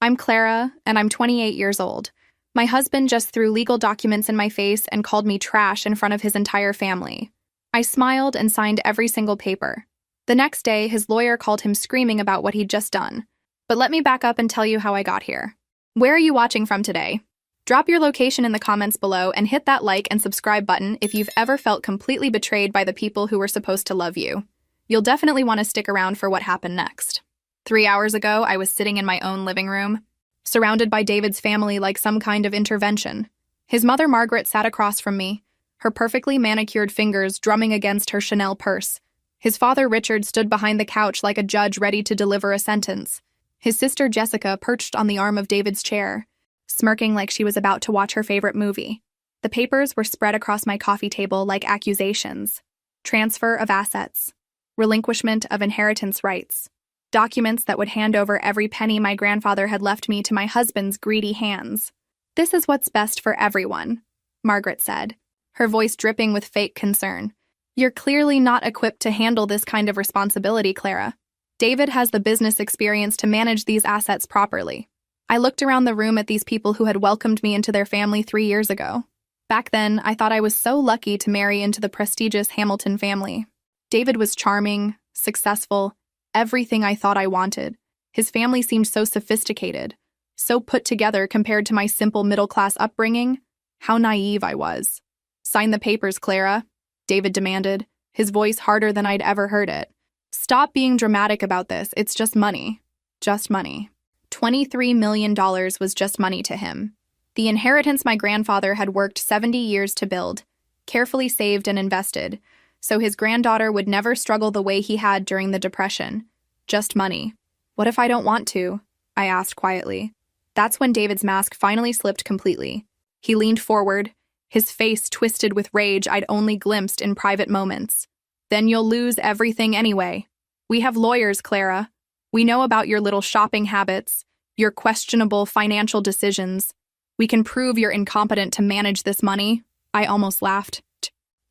I'm Clara, and I'm 28 years old. My husband just threw legal documents in my face and called me trash in front of his entire family. I smiled and signed every single paper. The next day, his lawyer called him screaming about what he'd just done. But let me back up and tell you how I got here. Where are you watching from today? Drop your location in the comments below and hit that like and subscribe button if you've ever felt completely betrayed by the people who were supposed to love you. You'll definitely want to stick around for what happened next. 3 hours ago, I was sitting in my own living room, surrounded by David's family like some kind of intervention. His mother Margaret sat across from me, her perfectly manicured fingers drumming against her Chanel purse. His father Richard stood behind the couch like a judge ready to deliver a sentence. His sister Jessica perched on the arm of David's chair, smirking like she was about to watch her favorite movie. The papers were spread across my coffee table like accusations. Transfer of assets. Relinquishment of inheritance rights. Documents that would hand over every penny my grandfather had left me to my husband's greedy hands. "This is what's best for everyone," Margaret said, her voice dripping with fake concern. "You're clearly not equipped to handle this kind of responsibility, Clara. David has the business experience to manage these assets properly." I looked around the room at these people who had welcomed me into their family 3 years ago. Back then, I thought I was so lucky to marry into the prestigious Hamilton family. David was charming, successful, everything I thought I wanted. His family seemed so sophisticated, so put together compared to my simple middle-class upbringing. How naive I was. "Sign the papers, Clara," David demanded, his voice harder than I'd ever heard it. "Stop being dramatic about this. It's just money." Just money. $23 million was just money to him. The inheritance my grandfather had worked 70 years to build, carefully saved and invested, so his granddaughter would never struggle the way he had during the Depression. Just money. "What if I don't want to?" I asked quietly. That's when David's mask finally slipped completely. He leaned forward, his face twisted with rage I'd only glimpsed in private moments. "Then you'll lose everything anyway. We have lawyers, Clara. We know about your little shopping habits, your questionable financial decisions. We can prove you're incompetent to manage this money." I almost laughed.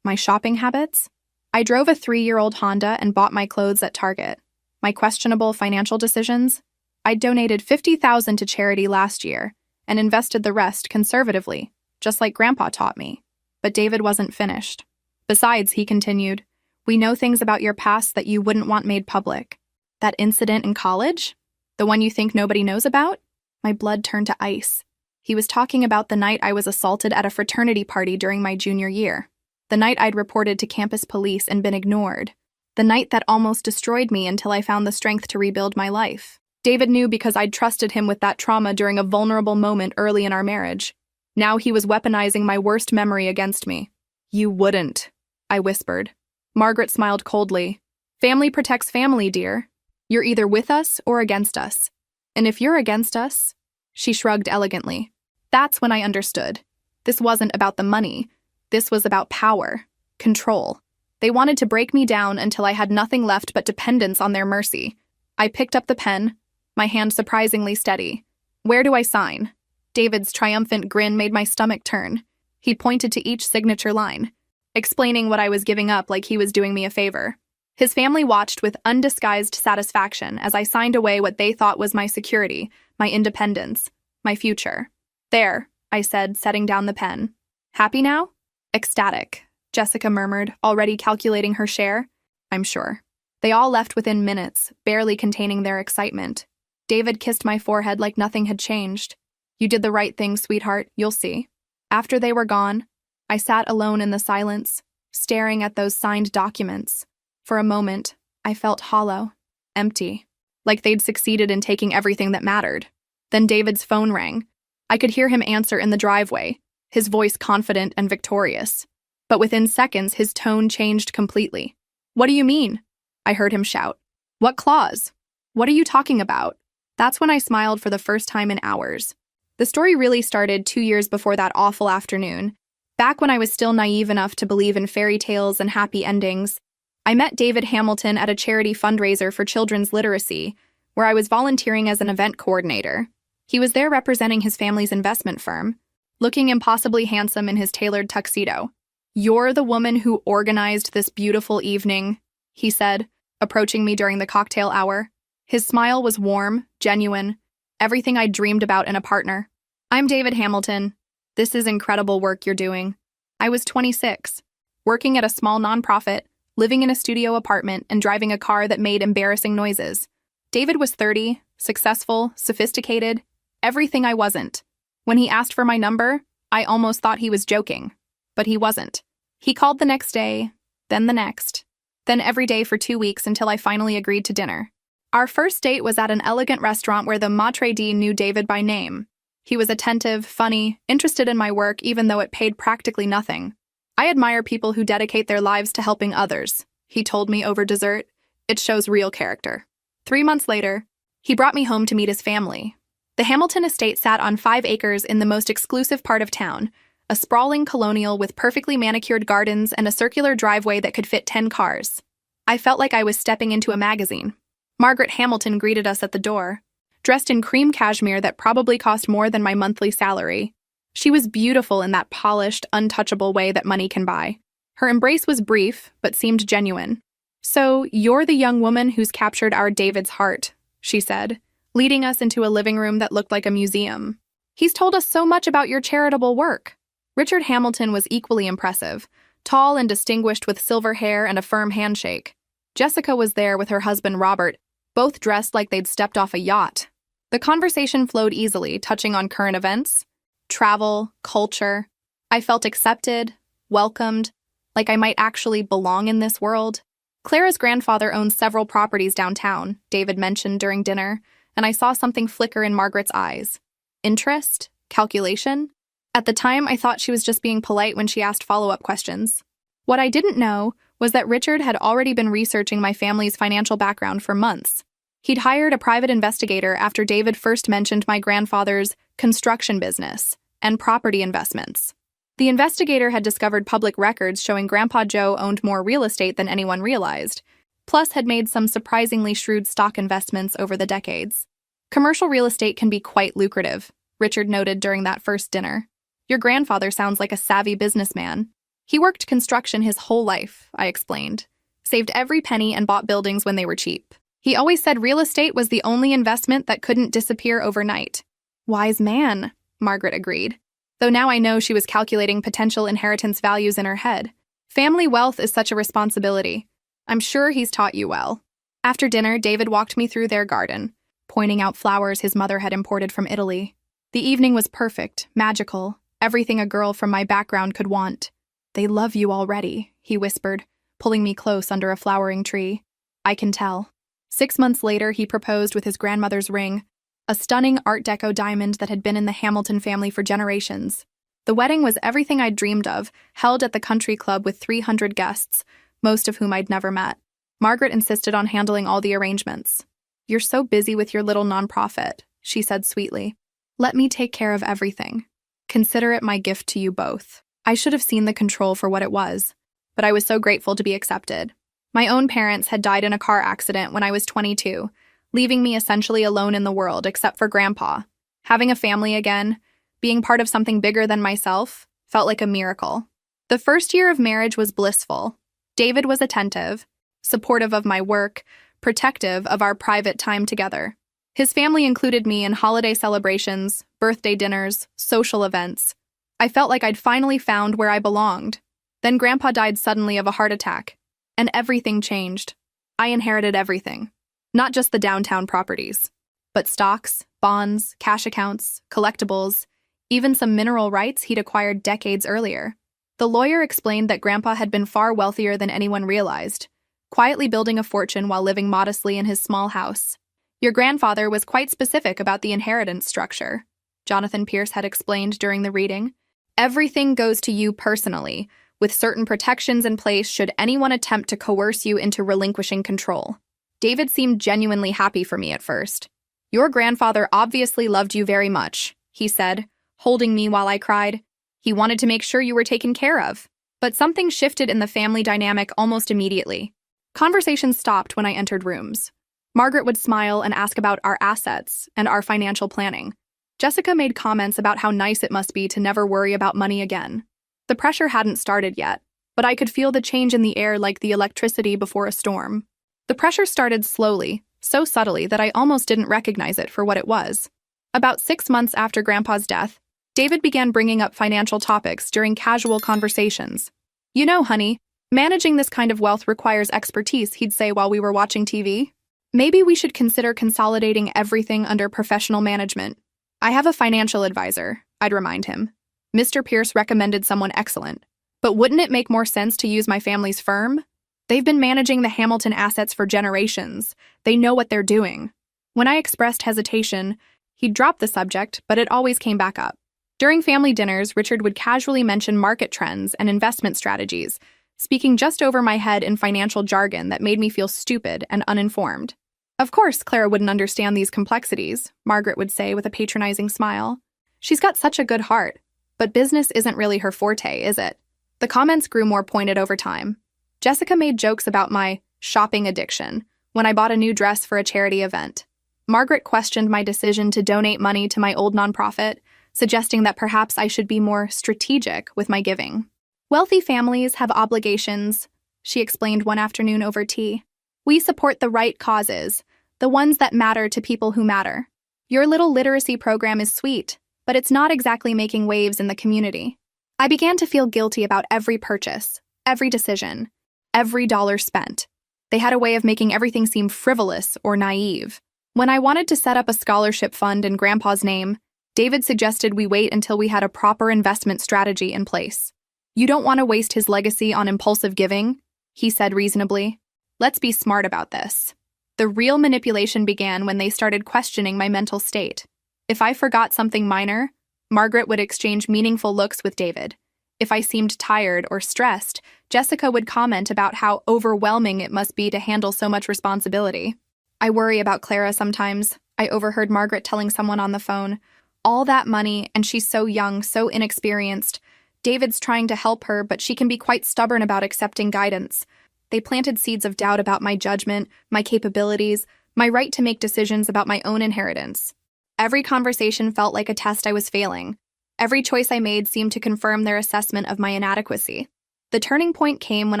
My shopping habits? I drove a 3-year-old Honda and bought my clothes at Target. My questionable financial decisions? I donated $50,000 to charity last year and invested the rest conservatively, just like Grandpa taught me. But David wasn't finished. "Besides," he continued, "we know things about your past that you wouldn't want made public. That incident in college? The one you think nobody knows about?" My blood turned to ice. He was talking about the night I was assaulted at a fraternity party during my junior year. The night I'd reported to campus police and been ignored. The night that almost destroyed me until I found the strength to rebuild my life. David knew because I'd trusted him with that trauma during a vulnerable moment early in our marriage. Now he was weaponizing my worst memory against me. "You wouldn't," I whispered. Margaret smiled coldly. "Family protects family, dear. You're either with us or against us. And if you're against us," she shrugged elegantly. That's when I understood. This wasn't about the money. This was about power, control. They wanted to break me down until I had nothing left but dependence on their mercy. I picked up the pen, my hand surprisingly steady. "Where do I sign?" David's triumphant grin made my stomach turn. He pointed to each signature line, explaining what I was giving up like he was doing me a favor. His family watched with undisguised satisfaction as I signed away what they thought was my security, my independence, my future. "There," I said, setting down the pen. "Happy now?" "Ecstatic," Jessica murmured, already calculating her share. "I'm sure." They all left within minutes, barely containing their excitement. David kissed my forehead like nothing had changed. "You did the right thing, sweetheart, you'll see." After they were gone, I sat alone in the silence, staring at those signed documents. For a moment, I felt hollow, empty, like they'd succeeded in taking everything that mattered. Then David's phone rang. I could hear him answer in the driveway, his voice confident and victorious. But within seconds, his tone changed completely. "What do you mean?" I heard him shout. "What clause? What are you talking about?" That's when I smiled for the first time in hours. The story really started 2 years before that awful afternoon, back when I was still naive enough to believe in fairy tales and happy endings. I met David Hamilton at a charity fundraiser for children's literacy, where I was volunteering as an event coordinator. He was there representing his family's investment firm, looking impossibly handsome in his tailored tuxedo. "You're the woman who organized this beautiful evening," he said, approaching me during the cocktail hour. His smile was warm, genuine, everything I dreamed about in a partner. I'm David Hamilton. This is incredible work you're doing. I was 26, working at a small nonprofit, living in a studio apartment, and driving a car that made embarrassing noises. David was 30, successful, sophisticated, everything I wasn't. When he asked for my number, I almost thought he was joking. But he wasn't. He called the next day, then the next, then every day for 2 weeks until I finally agreed to dinner. Our first date was at an elegant restaurant where the maitre d' knew David by name. He was attentive, funny, interested in my work even though it paid practically nothing. I admire people who dedicate their lives to helping others, he told me over dessert. It shows real character. 3 months later, he brought me home to meet his family. The Hamilton estate sat on 5 acres in the most exclusive part of town, a sprawling colonial with perfectly manicured gardens and a circular driveway that could fit 10 cars. I felt like I was stepping into a magazine. Margaret Hamilton greeted us at the door, dressed in cream cashmere that probably cost more than my monthly salary. She was beautiful in that polished, untouchable way that money can buy. Her embrace was brief, but seemed genuine. "So, you're the young woman who's captured our David's heart," she said, leading us into a living room that looked like a museum. "He's told us so much about your charitable work." Richard Hamilton was equally impressive, tall and distinguished with silver hair and a firm handshake. Jessica was there with her husband Robert, both dressed like they'd stepped off a yacht. The conversation flowed easily, touching on current events, travel, culture. I felt accepted, welcomed, like I might actually belong in this world. Clara's grandfather owns several properties downtown, David mentioned during dinner, and I saw something flicker in Margaret's eyes. Interest? Calculation? At the time, I thought she was just being polite when she asked follow-up questions. What I didn't know was that Richard had already been researching my family's financial background for months. He'd hired a private investigator after David first mentioned my grandfather's construction business and property investments. The investigator had discovered public records showing Grandpa Joe owned more real estate than anyone realized, plus had made some surprisingly shrewd stock investments over the decades. "Commercial real estate can be quite lucrative," Richard noted during that first dinner. "Your grandfather sounds like a savvy businessman." "He worked construction his whole life," I explained. "Saved every penny and bought buildings when they were cheap. He always said real estate was the only investment that couldn't disappear overnight." "Wise man," Margaret agreed, though now I know she was calculating potential inheritance values in her head. "Family wealth is such a responsibility. I'm sure he's taught you well." After dinner, David walked me through their garden, pointing out flowers his mother had imported from Italy. The evening was perfect, magical, everything a girl from my background could want. "They love you already," he whispered, pulling me close under a flowering tree. "I can tell." 6 months later, he proposed with his grandmother's ring, a stunning Art Deco diamond that had been in the Hamilton family for generations. The wedding was everything I'd dreamed of, held at the country club with 300 guests, most of whom I'd never met. Margaret insisted on handling all the arrangements. "You're so busy with your little nonprofit," she said sweetly. "Let me take care of everything. Consider it my gift to you both." I should have seen the control for what it was, but I was so grateful to be accepted. My own parents had died in a car accident when I was 22, leaving me essentially alone in the world except for Grandpa. Having a family again, being part of something bigger than myself, felt like a miracle. The first year of marriage was blissful. David was attentive, supportive of my work, protective of our private time together. His family included me in holiday celebrations, birthday dinners, social events. I felt like I'd finally found where I belonged. Then Grandpa died suddenly of a heart attack, and everything changed. I inherited everything. Not just the downtown properties, but stocks, bonds, cash accounts, collectibles, even some mineral rights he'd acquired decades earlier. The lawyer explained that Grandpa had been far wealthier than anyone realized, quietly building a fortune while living modestly in his small house. "Your grandfather was quite specific about the inheritance structure," Jonathan Pierce had explained during the reading. "Everything goes to you personally, with certain protections in place should anyone attempt to coerce you into relinquishing control." David seemed genuinely happy for me at first. "Your grandfather obviously loved you very much," he said, holding me while I cried. "He wanted to make sure you were taken care of." But something shifted in the family dynamic almost immediately. Conversations stopped when I entered rooms. Margaret would smile and ask about our assets and our financial planning. Jessica made comments about how nice it must be to never worry about money again. The pressure hadn't started yet, but I could feel the change in the air like the electricity before a storm. The pressure started slowly, so subtly that I almost didn't recognize it for what it was. About 6 months after Grandpa's death, David began bringing up financial topics during casual conversations. You know, honey, managing this kind of wealth requires expertise, he'd say while we were watching TV. Maybe we should consider consolidating everything under professional management. I have a financial advisor, I'd remind him. Mr. Pierce recommended someone excellent. But wouldn't it make more sense to use my family's firm? They've been managing the Hamilton assets for generations. They know what they're doing. When I expressed hesitation, he'd drop the subject, but it always came back up. During family dinners, Richard would casually mention market trends and investment strategies, speaking just over my head in financial jargon that made me feel stupid and uninformed. Of course, Clara wouldn't understand these complexities, Margaret would say with a patronizing smile. She's got such a good heart, but business isn't really her forte, is it? The comments grew more pointed over time. Jessica made jokes about my shopping addiction when I bought a new dress for a charity event. Margaret questioned my decision to donate money to my old nonprofit, suggesting that perhaps I should be more strategic with my giving. Wealthy families have obligations, she explained one afternoon over tea. We support the right causes, the ones that matter to people who matter. Your little literacy program is sweet, but it's not exactly making waves in the community. I began to feel guilty about every purchase, every decision, every dollar spent. They had a way of making everything seem frivolous or naive. When I wanted to set up a scholarship fund in Grandpa's name, David suggested we wait until we had a proper investment strategy in place. You don't want to waste his legacy on impulsive giving, he said reasonably. Let's be smart about this. The real manipulation began when they started questioning my mental state. If I forgot something minor, Margaret would exchange meaningful looks with David. If I seemed tired or stressed, Jessica would comment about how overwhelming it must be to handle so much responsibility. I worry about Clara sometimes, I overheard Margaret telling someone on the phone. All that money, and she's so young, so inexperienced. David's trying to help her, but she can be quite stubborn about accepting guidance. They planted seeds of doubt about my judgment, my capabilities, my right to make decisions about my own inheritance. Every conversation felt like a test I was failing. Every choice I made seemed to confirm their assessment of my inadequacy. The turning point came when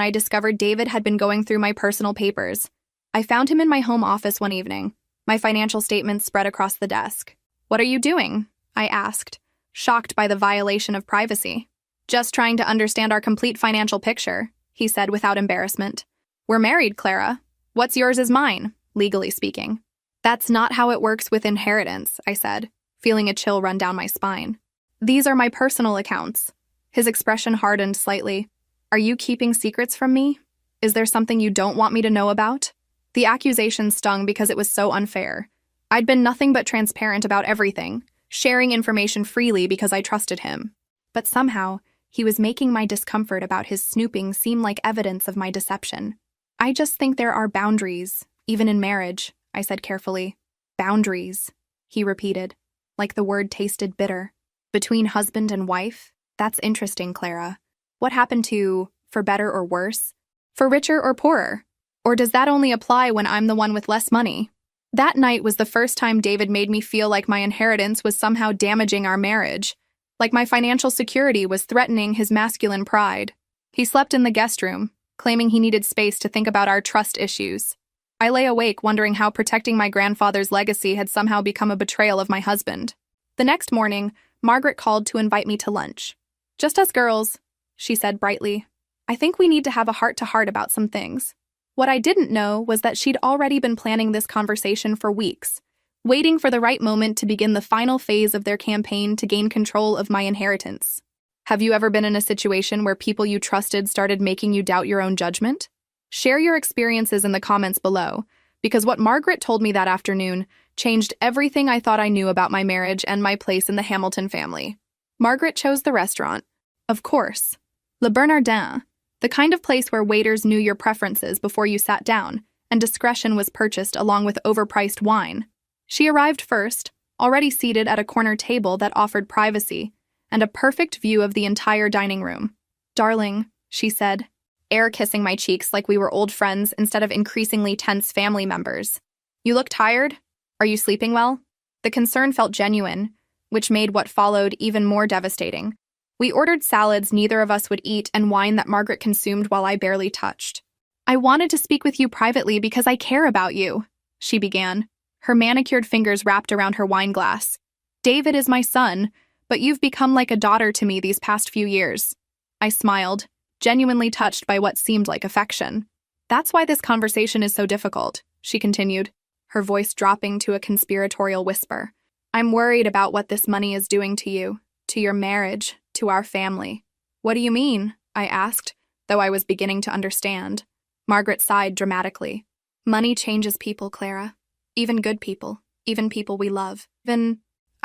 I discovered David had been going through my personal papers. I found him in my home office one evening, my financial statements spread across the desk. What are you doing? I asked, shocked by the violation of privacy. Just trying to understand our complete financial picture, he said without embarrassment. We're married, Clara. What's yours is mine, legally speaking. That's not how it works with inheritance, I said, feeling a chill run down my spine. These are my personal accounts. His expression hardened slightly. Are you keeping secrets from me? Is there something you don't want me to know about? The accusation stung because it was so unfair. I'd been nothing but transparent about everything, sharing information freely because I trusted him. But somehow, he was making my discomfort about his snooping seem like evidence of my deception. I just think there are boundaries, even in marriage, I said carefully. Boundaries, he repeated, like the word tasted bitter. Between husband and wife? That's interesting, Clara. What happened to, for better or worse? For richer or poorer? Or does that only apply when I'm the one with less money? That night was the first time David made me feel like my inheritance was somehow damaging our marriage, like my financial security was threatening his masculine pride. He slept in the guest room, claiming he needed space to think about our trust issues. I lay awake wondering how protecting my grandfather's legacy had somehow become a betrayal of my husband. The next morning, Margaret called to invite me to lunch. Just us girls, she said brightly. I think we need to have a heart-to-heart about some things. What I didn't know was that she'd already been planning this conversation for weeks, waiting for the right moment to begin the final phase of their campaign to gain control of my inheritance. Have you ever been in a situation where people you trusted started making you doubt your own judgment? Share your experiences in the comments below, because what Margaret told me that afternoon changed everything I thought I knew about my marriage and my place in the Hamilton family. Margaret chose the restaurant. Of course. Le Bernardin, the kind of place where waiters knew your preferences before you sat down, and discretion was purchased along with overpriced wine. She arrived first, already seated at a corner table that offered privacy and a perfect view of the entire dining room. Darling, she said, air kissing my cheeks like we were old friends instead of increasingly tense family members. You look tired? Are you sleeping well? The concern felt genuine, which made what followed even more devastating. We ordered salads neither of us would eat and wine that Margaret consumed while I barely touched. I wanted to speak with you privately because I care about you, she began, her manicured fingers wrapped around her wine glass. David is my son, but you've become like a daughter to me these past few years. I smiled, genuinely touched by what seemed like affection. That's why this conversation is so difficult, she continued, her voice dropping to a conspiratorial whisper. I'm worried about what this money is doing to you, to your marriage, to our family. What do you mean? I asked, though I was beginning to understand. Margaret sighed dramatically. Money changes people, Clara. Even good people, even people we love.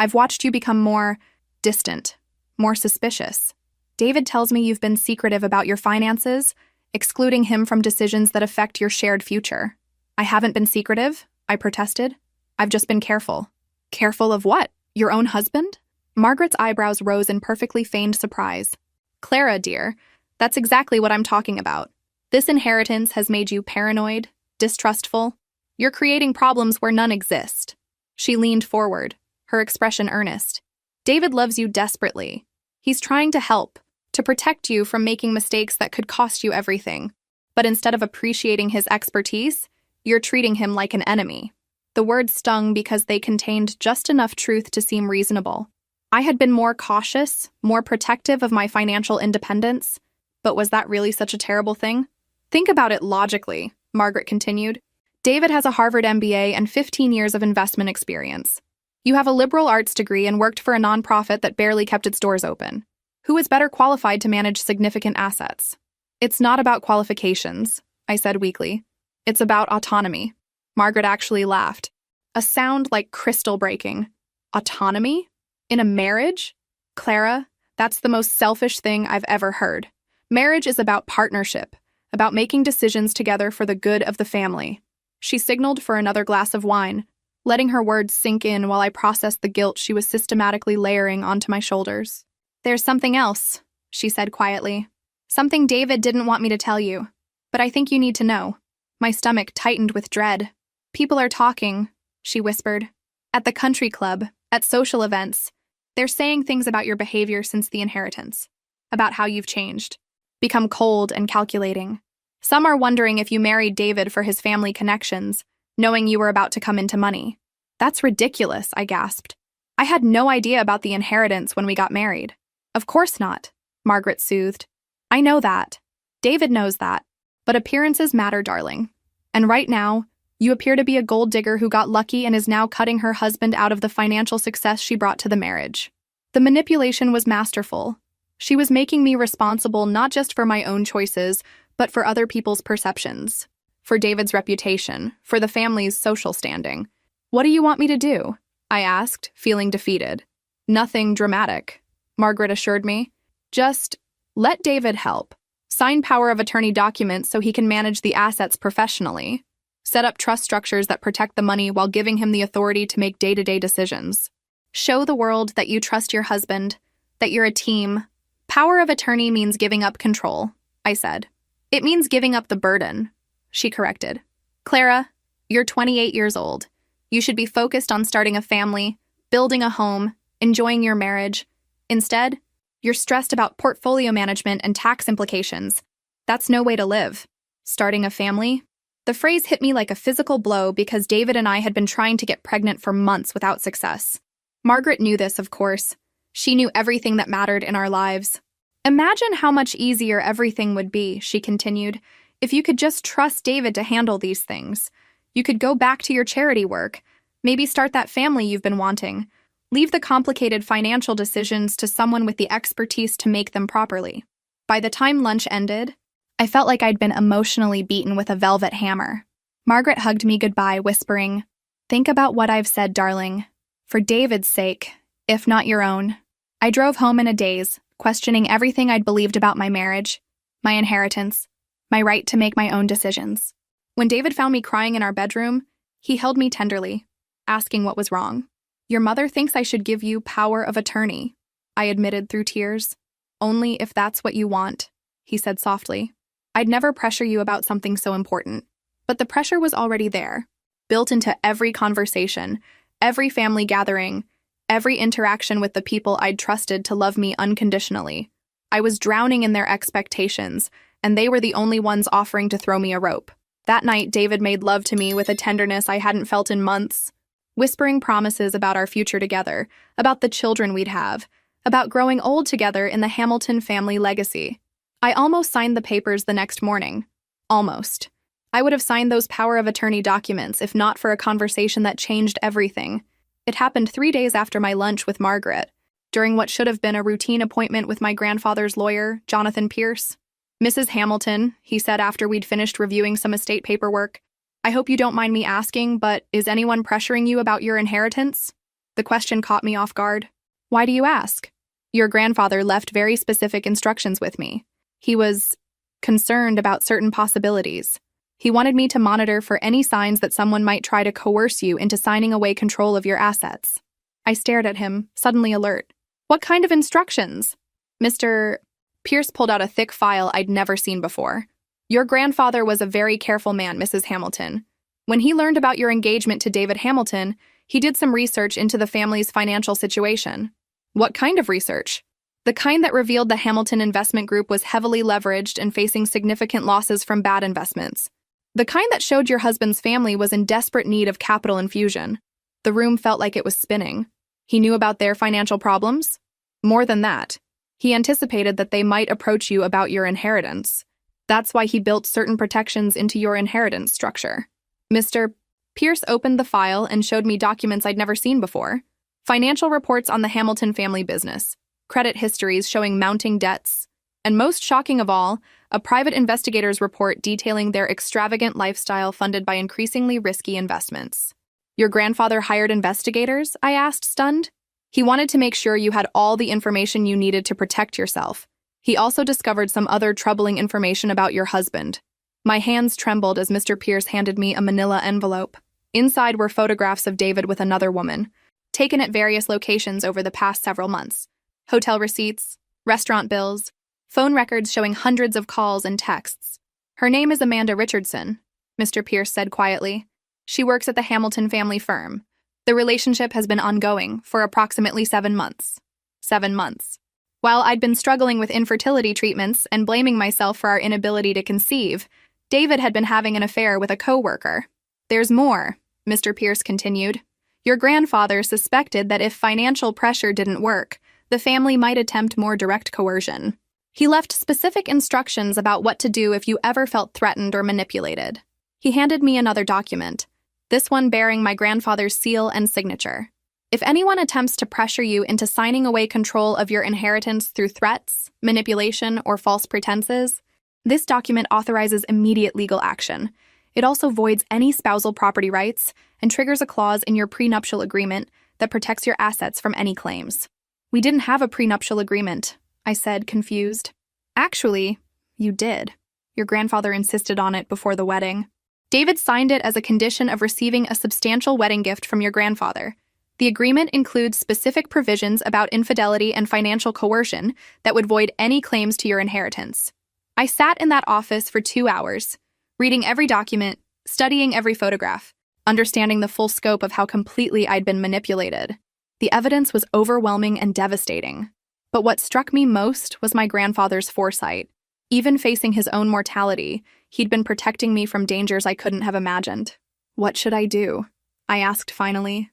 I've watched you become more distant, more suspicious. David tells me you've been secretive about your finances, excluding him from decisions that affect your shared future. I haven't been secretive, I protested. I've just been careful. Careful of what? Your own husband? Margaret's eyebrows rose in perfectly feigned surprise. Clara, dear, that's exactly what I'm talking about. This inheritance has made you paranoid, distrustful. You're creating problems where none exist. She leaned forward, her expression earnest. David loves you desperately. He's trying to help, to protect you from making mistakes that could cost you everything. But instead of appreciating his expertise, you're treating him like an enemy. The words stung because they contained just enough truth to seem reasonable. I had been more cautious, more protective of my financial independence. But was that really such a terrible thing? Think about it logically, Margaret continued. David has a Harvard MBA and 15 years of investment experience. You have a liberal arts degree and worked for a nonprofit that barely kept its doors open. Who is better qualified to manage significant assets? It's not about qualifications, I said weakly. It's about autonomy. Margaret actually laughed. A sound like crystal breaking. Autonomy? In a marriage? Clara, that's the most selfish thing I've ever heard. Marriage is about partnership, about making decisions together for the good of the family. She signaled for another glass of wine, letting her words sink in while I processed the guilt she was systematically layering onto my shoulders. There's something else, she said quietly. Something David didn't want me to tell you, but I think you need to know. My stomach tightened with dread. People are talking, she whispered. At the country club, at social events. They're saying things about your behavior since the inheritance, about how you've changed, become cold and calculating. Some are wondering if you married David for his family connections, knowing you were about to come into money. That's ridiculous, I gasped. I had no idea about the inheritance when we got married. Of course not, Margaret soothed. I know that. David knows that. But appearances matter, darling. And right now, you appear to be a gold digger who got lucky and is now cutting her husband out of the financial success she brought to the marriage. The manipulation was masterful. She was making me responsible not just for my own choices, but for other people's perceptions, for David's reputation, for the family's social standing. What do you want me to do? I asked, feeling defeated. Nothing dramatic, Margaret assured me. Just let David help. Sign power of attorney documents so he can manage the assets professionally. Set up trust structures that protect the money while giving him the authority to make day-to-day decisions. Show the world that you trust your husband, that you're a team. Power of attorney means giving up control, I said. It means giving up the burden, she corrected. Clara, you're 28 years old. You should be focused on starting a family, building a home, enjoying your marriage. Instead, you're stressed about portfolio management and tax implications. That's no way to live. Starting a family? The phrase hit me like a physical blow because David and I had been trying to get pregnant for months without success. Margaret knew this, of course. She knew everything that mattered in our lives. Imagine how much easier everything would be, she continued, if you could just trust David to handle these things. You could go back to your charity work, maybe start that family you've been wanting. Leave the complicated financial decisions to someone with the expertise to make them properly. By the time lunch ended, I felt like I'd been emotionally beaten with a velvet hammer. Margaret hugged me goodbye, whispering, "Think about what I've said, darling. For David's sake, if not your own." I drove home in a daze, questioning everything I'd believed about my marriage, my inheritance, my right to make my own decisions. When David found me crying in our bedroom, he held me tenderly, asking what was wrong. "Your mother thinks I should give you power of attorney," I admitted through tears. "Only if that's what you want," he said softly. "I'd never pressure you about something so important." But the pressure was already there, built into every conversation, every family gathering, every interaction with the people I'd trusted to love me unconditionally. I was drowning in their expectations, and they were the only ones offering to throw me a rope. That night, David made love to me with a tenderness I hadn't felt in months. whispering promises about our future together, about the children we'd have, about growing old together in the Hamilton family legacy. I almost signed the papers the next morning. Almost. I would have signed those power of attorney documents if not for a conversation that changed everything. It happened 3 days after my lunch with Margaret, during what should have been a routine appointment with my grandfather's lawyer, Jonathan Pierce. "Mrs. Hamilton," he said after we'd finished reviewing some estate paperwork, "I hope you don't mind me asking, but is anyone pressuring you about your inheritance?" The question caught me off guard. "Why do you ask?" "Your grandfather left very specific instructions with me. He was concerned about certain possibilities. He wanted me to monitor for any signs that someone might try to coerce you into signing away control of your assets." I stared at him, suddenly alert. "What kind of instructions?" Mr. Pierce pulled out a thick file I'd never seen before. "Your grandfather was a very careful man, Mrs. Hamilton. When he learned about your engagement to David Hamilton, he did some research into the family's financial situation." "What kind of research?" "The kind that revealed the Hamilton investment group was heavily leveraged and facing significant losses from bad investments. The kind that showed your husband's family was in desperate need of capital infusion." The room felt like it was spinning. "He knew about their financial problems?" "More than that. He anticipated that they might approach you about your inheritance. That's why he built certain protections into your inheritance structure." Mr. Pierce opened the file and showed me documents I'd never seen before. Financial reports on the Hamilton family business, credit histories showing mounting debts, and most shocking of all, a private investigator's report detailing their extravagant lifestyle funded by increasingly risky investments. "Your grandfather hired investigators?" I asked, stunned. "He wanted to make sure you had all the information you needed to protect yourself. He also discovered some other troubling information about your husband." My hands trembled as Mr. Pierce handed me a manila envelope. Inside were photographs of David with another woman, taken at various locations over the past several months. Hotel receipts, restaurant bills, phone records showing hundreds of calls and texts. "Her name is Amanda Richardson," Mr. Pierce said quietly. "She works at the Hamilton family firm. The relationship has been ongoing for approximately 7 months. 7 months. While I'd been struggling with infertility treatments and blaming myself for our inability to conceive, David had been having an affair with a co-worker. There's more," Mr. Pierce continued. "Your grandfather suspected that if financial pressure didn't work, the family might attempt more direct coercion. He left specific instructions about what to do if you ever felt threatened or manipulated." He handed me another document, this one bearing my grandfather's seal and signature. "If anyone attempts to pressure you into signing away control of your inheritance through threats, manipulation, or false pretenses, this document authorizes immediate legal action. It also voids any spousal property rights and triggers a clause in your prenuptial agreement that protects your assets from any claims." "We didn't have a prenuptial agreement," I said, confused. "Actually, you did. Your grandfather insisted on it before the wedding. David signed it as a condition of receiving a substantial wedding gift from your grandfather. The agreement includes specific provisions about infidelity and financial coercion that would void any claims to your inheritance." I sat in that office for 2 hours, reading every document, studying every photograph, understanding the full scope of how completely I'd been manipulated. The evidence was overwhelming and devastating. But what struck me most was my grandfather's foresight. Even facing his own mortality, he'd been protecting me from dangers I couldn't have imagined. "What should I do?" I asked finally.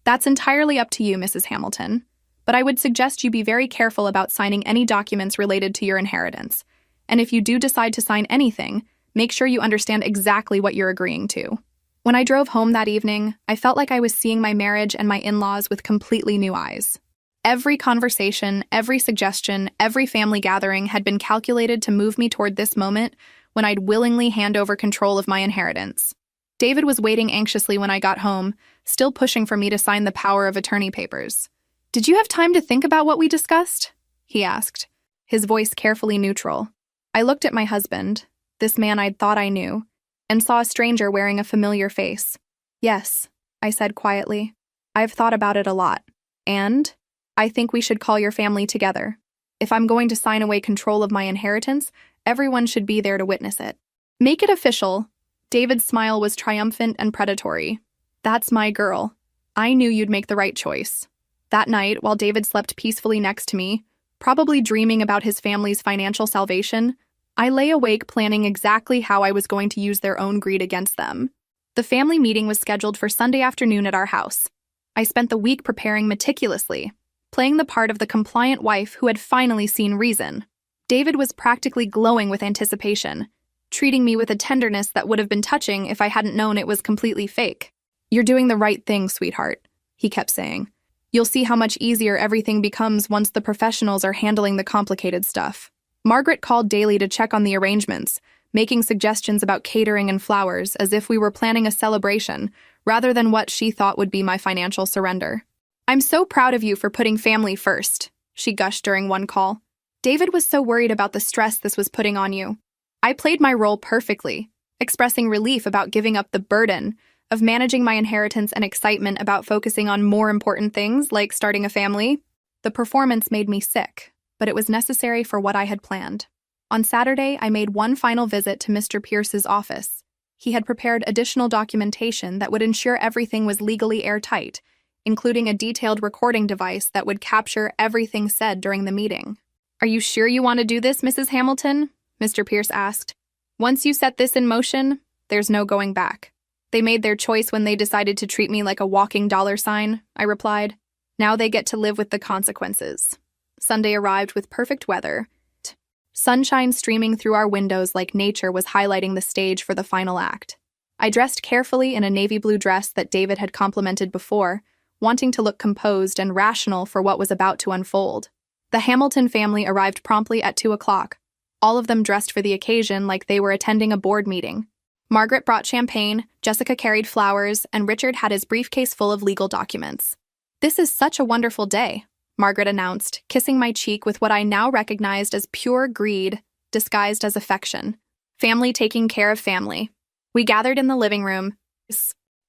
"That's entirely up to you, Mrs. Hamilton. But I would suggest you be very careful about signing any documents related to your inheritance. And if you do decide to sign anything, make sure you understand exactly what you're agreeing to." When I drove home that evening, I felt like I was seeing my marriage and my in-laws with completely new eyes. Every conversation, every suggestion, every family gathering had been calculated to move me toward this moment when I'd willingly hand over control of my inheritance. David was waiting anxiously when I got home, still pushing for me to sign the power of attorney papers. "Did you have time to think about what we discussed?" he asked, his voice carefully neutral. I looked at my husband, this man I'd thought I knew, and saw a stranger wearing a familiar face. "Yes," I said quietly. "I've thought about it a lot. And I think we should call your family together. If I'm going to sign away control of my inheritance, everyone should be there to witness it. Make it official." David's smile was triumphant and predatory. "That's my girl. I knew you'd make the right choice." That night, while David slept peacefully next to me, probably dreaming about his family's financial salvation, I lay awake planning exactly how I was going to use their own greed against them. The family meeting was scheduled for Sunday afternoon at our house. I spent the week preparing meticulously, playing the part of the compliant wife who had finally seen reason. David was practically glowing with anticipation, treating me with a tenderness that would have been touching if I hadn't known it was completely fake. "You're doing the right thing, sweetheart," he kept saying. "You'll see how much easier everything becomes once the professionals are handling the complicated stuff." Margaret called daily to check on the arrangements, making suggestions about catering and flowers as if we were planning a celebration, rather than what she thought would be my financial surrender. "I'm so proud of you for putting family first," she gushed during one call. "David was so worried about the stress this was putting on you. I played my role perfectly, expressing relief about giving up the burden of managing my inheritance and excitement about focusing on more important things like starting a family. The performance made me sick, but it was necessary for what I had planned. On Saturday, I made one final visit to Mr. Pierce's office. He had prepared additional documentation that would ensure everything was legally airtight, including a detailed recording device that would capture everything said during the meeting. "Are you sure you want to do this, Mrs. Hamilton?" Mr. Pierce asked. "Once you set this in motion, there's no going back." "They made their choice when they decided to treat me like a walking dollar sign," I replied. "Now they get to live with the consequences." Sunday arrived with perfect weather. Sunshine streaming through our windows like nature was highlighting the stage for the final act. I dressed carefully in a navy blue dress that David had complimented before, wanting to look composed and rational for what was about to unfold. The Hamilton family arrived promptly at 2 o'clock, all of them dressed for the occasion like they were attending a board meeting. Margaret brought champagne, Jessica carried flowers, and Richard had his briefcase full of legal documents. "This is such a wonderful day," Margaret announced, kissing my cheek with what I now recognized as pure greed, disguised as affection. Family taking care of family. We gathered in the living room,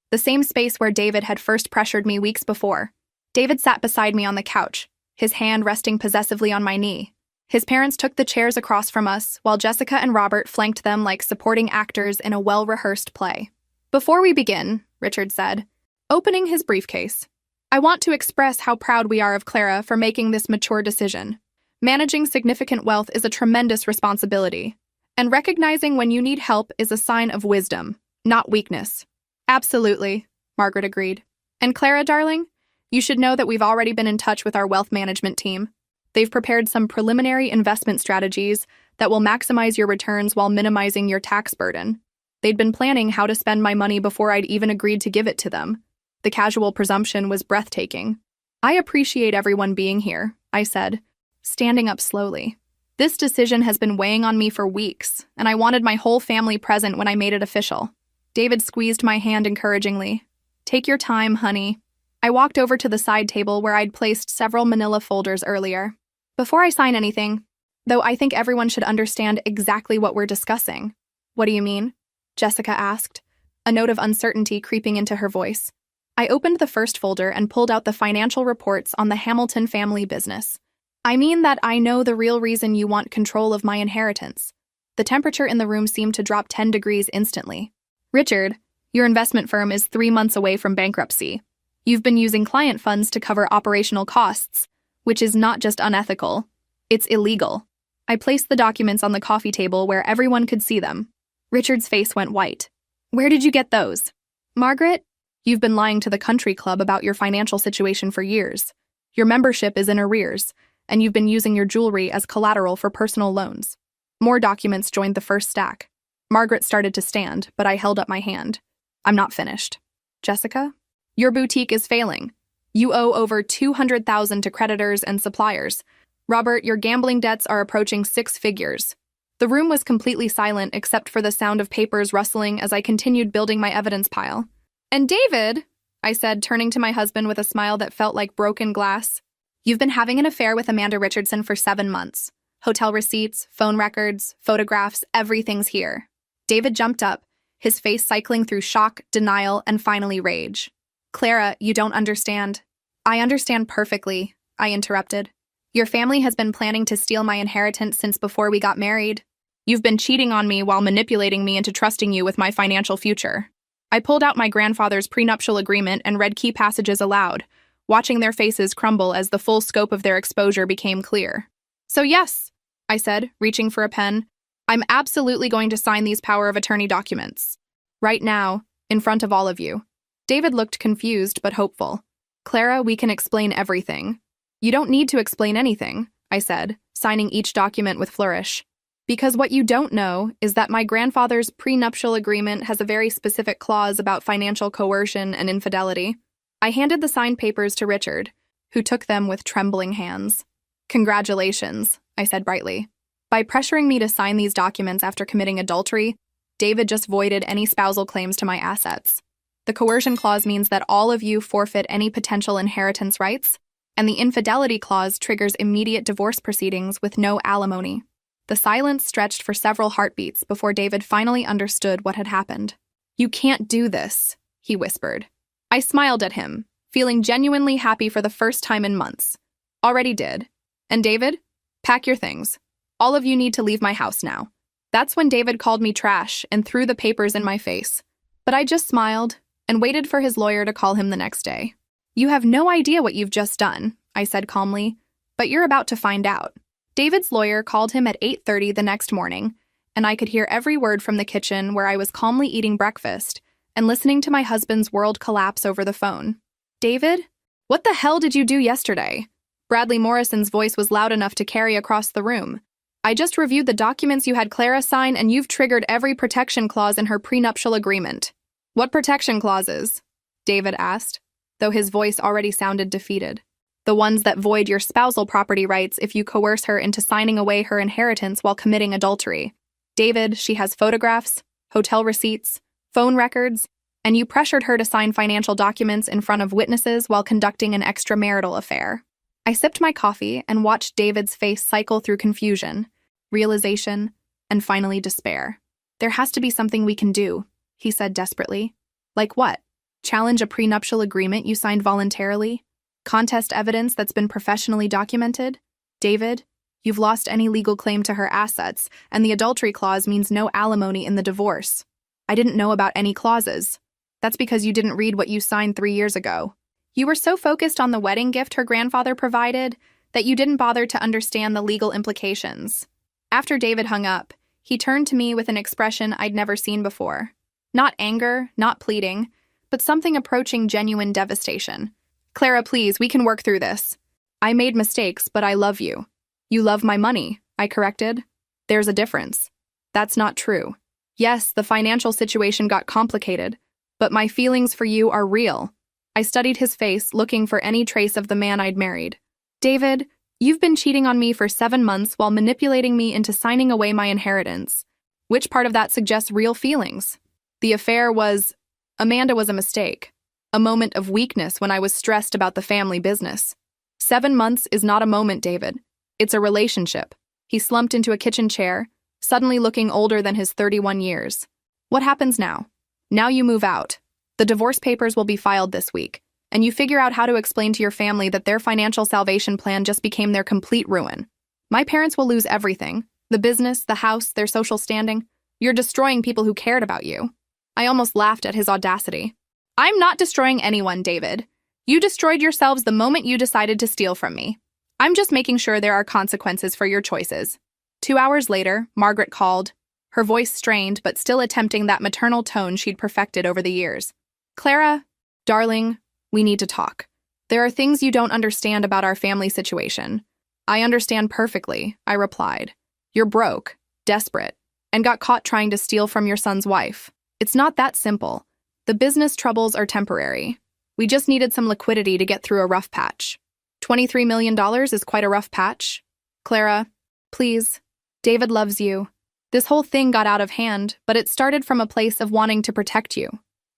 the same space where David had first pressured me weeks before. David sat beside me on the couch, his hand resting possessively on my knee. His parents took the chairs across from us, while Jessica and Robert flanked them like supporting actors in a well-rehearsed play. "Before we begin," Richard said, opening his briefcase, "I want to express how proud we are of Clara for making this mature decision. Managing significant wealth is a tremendous responsibility, and recognizing when you need help is a sign of wisdom, not weakness." "Absolutely," Margaret agreed. "And Clara, darling, you should know that we've already been in touch with our wealth management team. They've prepared some preliminary investment strategies that will maximize your returns while minimizing your tax burden. They'd been planning how to spend my money before I'd even agreed to give it to them." The casual presumption was breathtaking. "I appreciate everyone being here," I said, standing up slowly. "This decision has been weighing on me for weeks, and I wanted my whole family present when I made it official." David squeezed my hand encouragingly. "Take your time, honey." I walked over to the side table where I'd placed several manila folders earlier. "Before I sign anything, though, I think everyone should understand exactly what we're discussing." "What do you mean?" Jessica asked, a note of uncertainty creeping into her voice. I opened the first folder and pulled out the financial reports on the Hamilton family business. "I mean that I know the real reason you want control of my inheritance." The temperature in the room seemed to drop 10 degrees instantly. "Richard, your investment firm is 3 months away from bankruptcy. You've been using client funds to cover operational costs, which is not just unethical, it's illegal." I placed the documents on the coffee table where everyone could see them. Richard's face went white. "Where did you get those?" "Margaret, you've been lying to the country club about your financial situation for years. Your membership is in arrears, and you've been using your jewelry as collateral for personal loans." More documents joined the first stack. Margaret started to stand, but I held up my hand. "I'm not finished." "Jessica, your boutique is failing. You owe over $200,000 to creditors and suppliers. Robert, your gambling debts are approaching 6 figures. The room was completely silent except for the sound of papers rustling as I continued building my evidence pile. "And David," I said, turning to my husband with a smile that felt like broken glass, "you've been having an affair with Amanda Richardson for 7 months. Hotel receipts, phone records, photographs, everything's here." David jumped up, his face cycling through shock, denial, and finally rage. "Clara, you don't understand." "I understand perfectly," I interrupted. "Your family has been planning to steal my inheritance since before we got married. You've been cheating on me while manipulating me into trusting you with my financial future." I pulled out my grandfather's prenuptial agreement and read key passages aloud, watching their faces crumble as the full scope of their exposure became clear. "So yes," I said, reaching for a pen, "I'm absolutely going to sign these power of attorney documents. Right now, In front of all of you. David looked confused but hopeful. Clara, we can explain everything. You don't need to explain anything, I said, signing each document with flourish. Because what you don't know is that my grandfather's prenuptial agreement has a very specific clause about financial coercion and infidelity. I handed the signed papers to Richard, who took them with trembling hands. Congratulations, I said brightly. By pressuring me to sign these documents after committing adultery, David just voided any spousal claims to my assets. The coercion clause means that all of you forfeit any potential inheritance rights, and the infidelity clause triggers immediate divorce proceedings with no alimony. The silence stretched for several heartbeats before David finally understood what had happened. You can't do this, he whispered. I smiled at him, feeling genuinely happy for the first time in months. Already did. And David, pack your things. All of you need to leave my house now. That's when David called me trash and threw the papers in my face. But I just smiled and waited for his lawyer to call him the next day. You have no idea what you've just done, I said calmly, but you're about to find out. David's lawyer called him at 8:30 the next morning, and I could hear every word from the kitchen where I was calmly eating breakfast and listening to my husband's world collapse over the phone. David, what the hell did you do yesterday? Bradley Morrison's voice was loud enough to carry across the room. I just reviewed the documents you had Clara sign, and you've triggered every protection clause in her prenuptial agreement. What protection clauses? David asked, though his voice already sounded defeated. The ones that void your spousal property rights if you coerce her into signing away her inheritance while committing adultery. David, she has photographs, hotel receipts, phone records, and you pressured her to sign financial documents in front of witnesses while conducting an extramarital affair. I sipped my coffee and watched David's face cycle through confusion, realization, and finally despair. There has to be something we can do, he said desperately. Like what? Challenge a prenuptial agreement you signed voluntarily? Contest evidence that's been professionally documented? David, you've lost any legal claim to her assets, and the adultery clause means no alimony in the divorce. I didn't know about any clauses. That's because you didn't read what you signed 3 years ago. You were so focused on the wedding gift her grandfather provided that you didn't bother to understand the legal implications. After David hung up, he turned to me with an expression I'd never seen before. Not anger, not pleading, but something approaching genuine devastation. Clara, please, we can work through this. I made mistakes, but I love you. You love my money, I corrected. There's a difference. That's not true. Yes, the financial situation got complicated, but my feelings for you are real. I studied his face, looking for any trace of the man I'd married. David, you've been cheating on me for 7 months while manipulating me into signing away my inheritance. Which part of that suggests real feelings? The affair was... Amanda was a mistake. A moment of weakness when I was stressed about the family business. 7 months is not a moment, David. It's a relationship. He slumped into a kitchen chair, suddenly looking older than his 31 years. What happens now? Now you move out. The divorce papers will be filed this week, and you figure out how to explain to your family that their financial salvation plan just became their complete ruin. My parents will lose everything. The business, the house, their social standing. You're destroying people who cared about you. I almost laughed at his audacity. I'm not destroying anyone, David. You destroyed yourselves the moment you decided to steal from me. I'm just making sure there are consequences for your choices. 2 hours later, Margaret called, her voice strained but still attempting that maternal tone she'd perfected over the years. Clara, darling, we need to talk. There are things you don't understand about our family situation. I understand perfectly, I replied. You're broke, desperate, and got caught trying to steal from your son's wife. It's not that simple. The business troubles are temporary. We just needed some liquidity to get through a rough patch. $23 million is quite a rough patch. Clara, please. David loves you. This whole thing got out of hand, but it started from a place of wanting to protect you.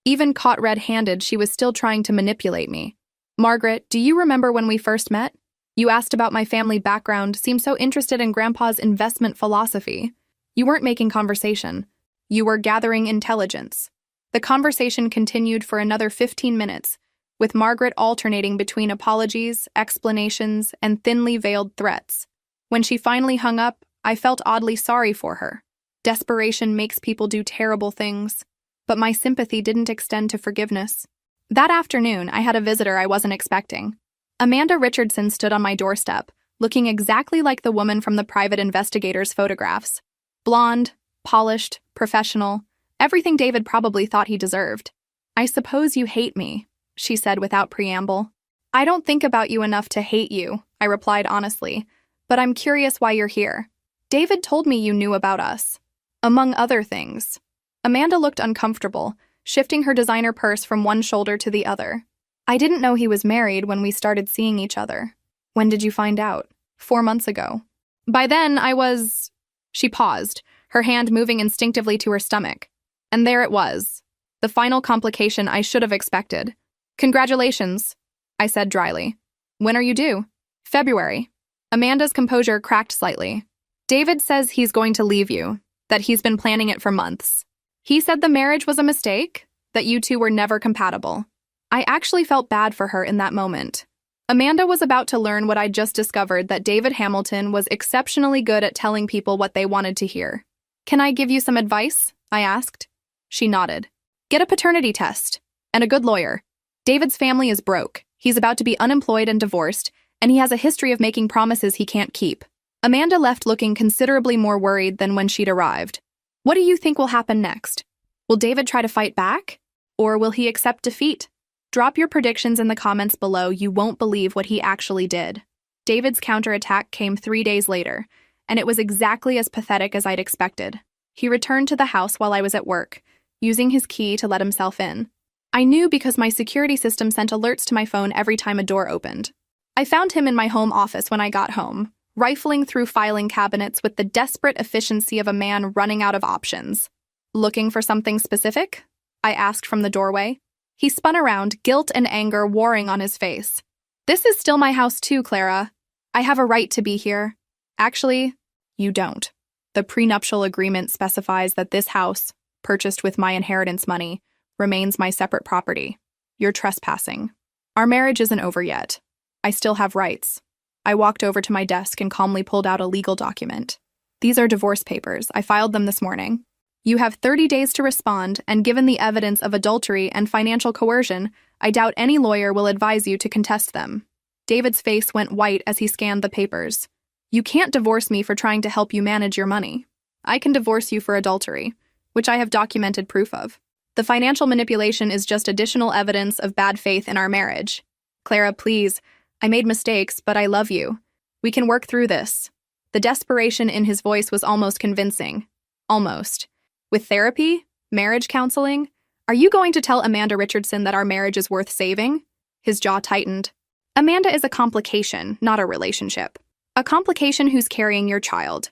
Even caught red-handed, she was still trying to manipulate me. Margaret, do you remember when we first met? You asked about my family background, seemed so interested in Grandpa's investment philosophy. You weren't making conversation. You were gathering intelligence. The conversation continued for another 15 minutes, with Margaret alternating between apologies, explanations, and thinly veiled threats. When she finally hung up, I felt oddly sorry for her. Desperation makes people do terrible things. But my sympathy didn't extend to forgiveness. That afternoon, I had a visitor I wasn't expecting. Amanda Richardson stood on my doorstep, looking exactly like the woman from the private investigator's photographs. Blonde, polished, professional, everything David probably thought he deserved. I suppose you hate me, she said without preamble. I don't think about you enough to hate you, I replied honestly, but I'm curious why you're here. David told me you knew about us. Among other things. Amanda looked uncomfortable, shifting her designer purse from one shoulder to the other. I didn't know he was married when we started seeing each other. When did you find out? 4 months ago. By then, I was... She paused, her hand moving instinctively to her stomach. And there it was. The final complication I should have expected. Congratulations, I said dryly. When are you due? February. Amanda's composure cracked slightly. David says he's going to leave you, that he's been planning it for months. He said the marriage was a mistake, that you two were never compatible. I actually felt bad for her in that moment. Amanda was about to learn what I'd just discovered, that David Hamilton was exceptionally good at telling people what they wanted to hear. Can I give you some advice? I asked. She nodded. Get a paternity test. And a good lawyer. David's family is broke. He's about to be unemployed and divorced, and he has a history of making promises he can't keep. Amanda left looking considerably more worried than when she'd arrived. What do you think will happen next? Will David try to fight back? Or will he accept defeat? Drop your predictions in the comments below. You won't believe what he actually did. David's counterattack came 3 days later, and it was exactly as pathetic as I'd expected. He returned to the house while I was at work, using his key to let himself in. I knew because my security system sent alerts to my phone every time a door opened. I found him in my home office when I got home, rifling through filing cabinets with the desperate efficiency of a man running out of options. Looking for something specific? I asked from the doorway. He spun around, guilt and anger warring on his face. This is still my house too, Clara. I have a right to be here. Actually, you don't. The prenuptial agreement specifies that this house, purchased with my inheritance money, remains my separate property. You're trespassing. Our marriage isn't over yet. I still have rights. I walked over to my desk and calmly pulled out a legal document. These are divorce papers. I filed them this morning. You have 30 days to respond, and given the evidence of adultery and financial coercion, I doubt any lawyer will advise you to contest them. David's face went white as he scanned the papers. You can't divorce me for trying to help you manage your money. I can divorce you for adultery, which I have documented proof of. The financial manipulation is just additional evidence of bad faith in our marriage. Clara, please. I made mistakes, but I love you. We can work through this. The desperation in his voice was almost convincing. Almost. With therapy? Marriage counseling? Are you going to tell Amanda Richardson that our marriage is worth saving? His jaw tightened. Amanda is a complication, not a relationship. A complication who's carrying your child.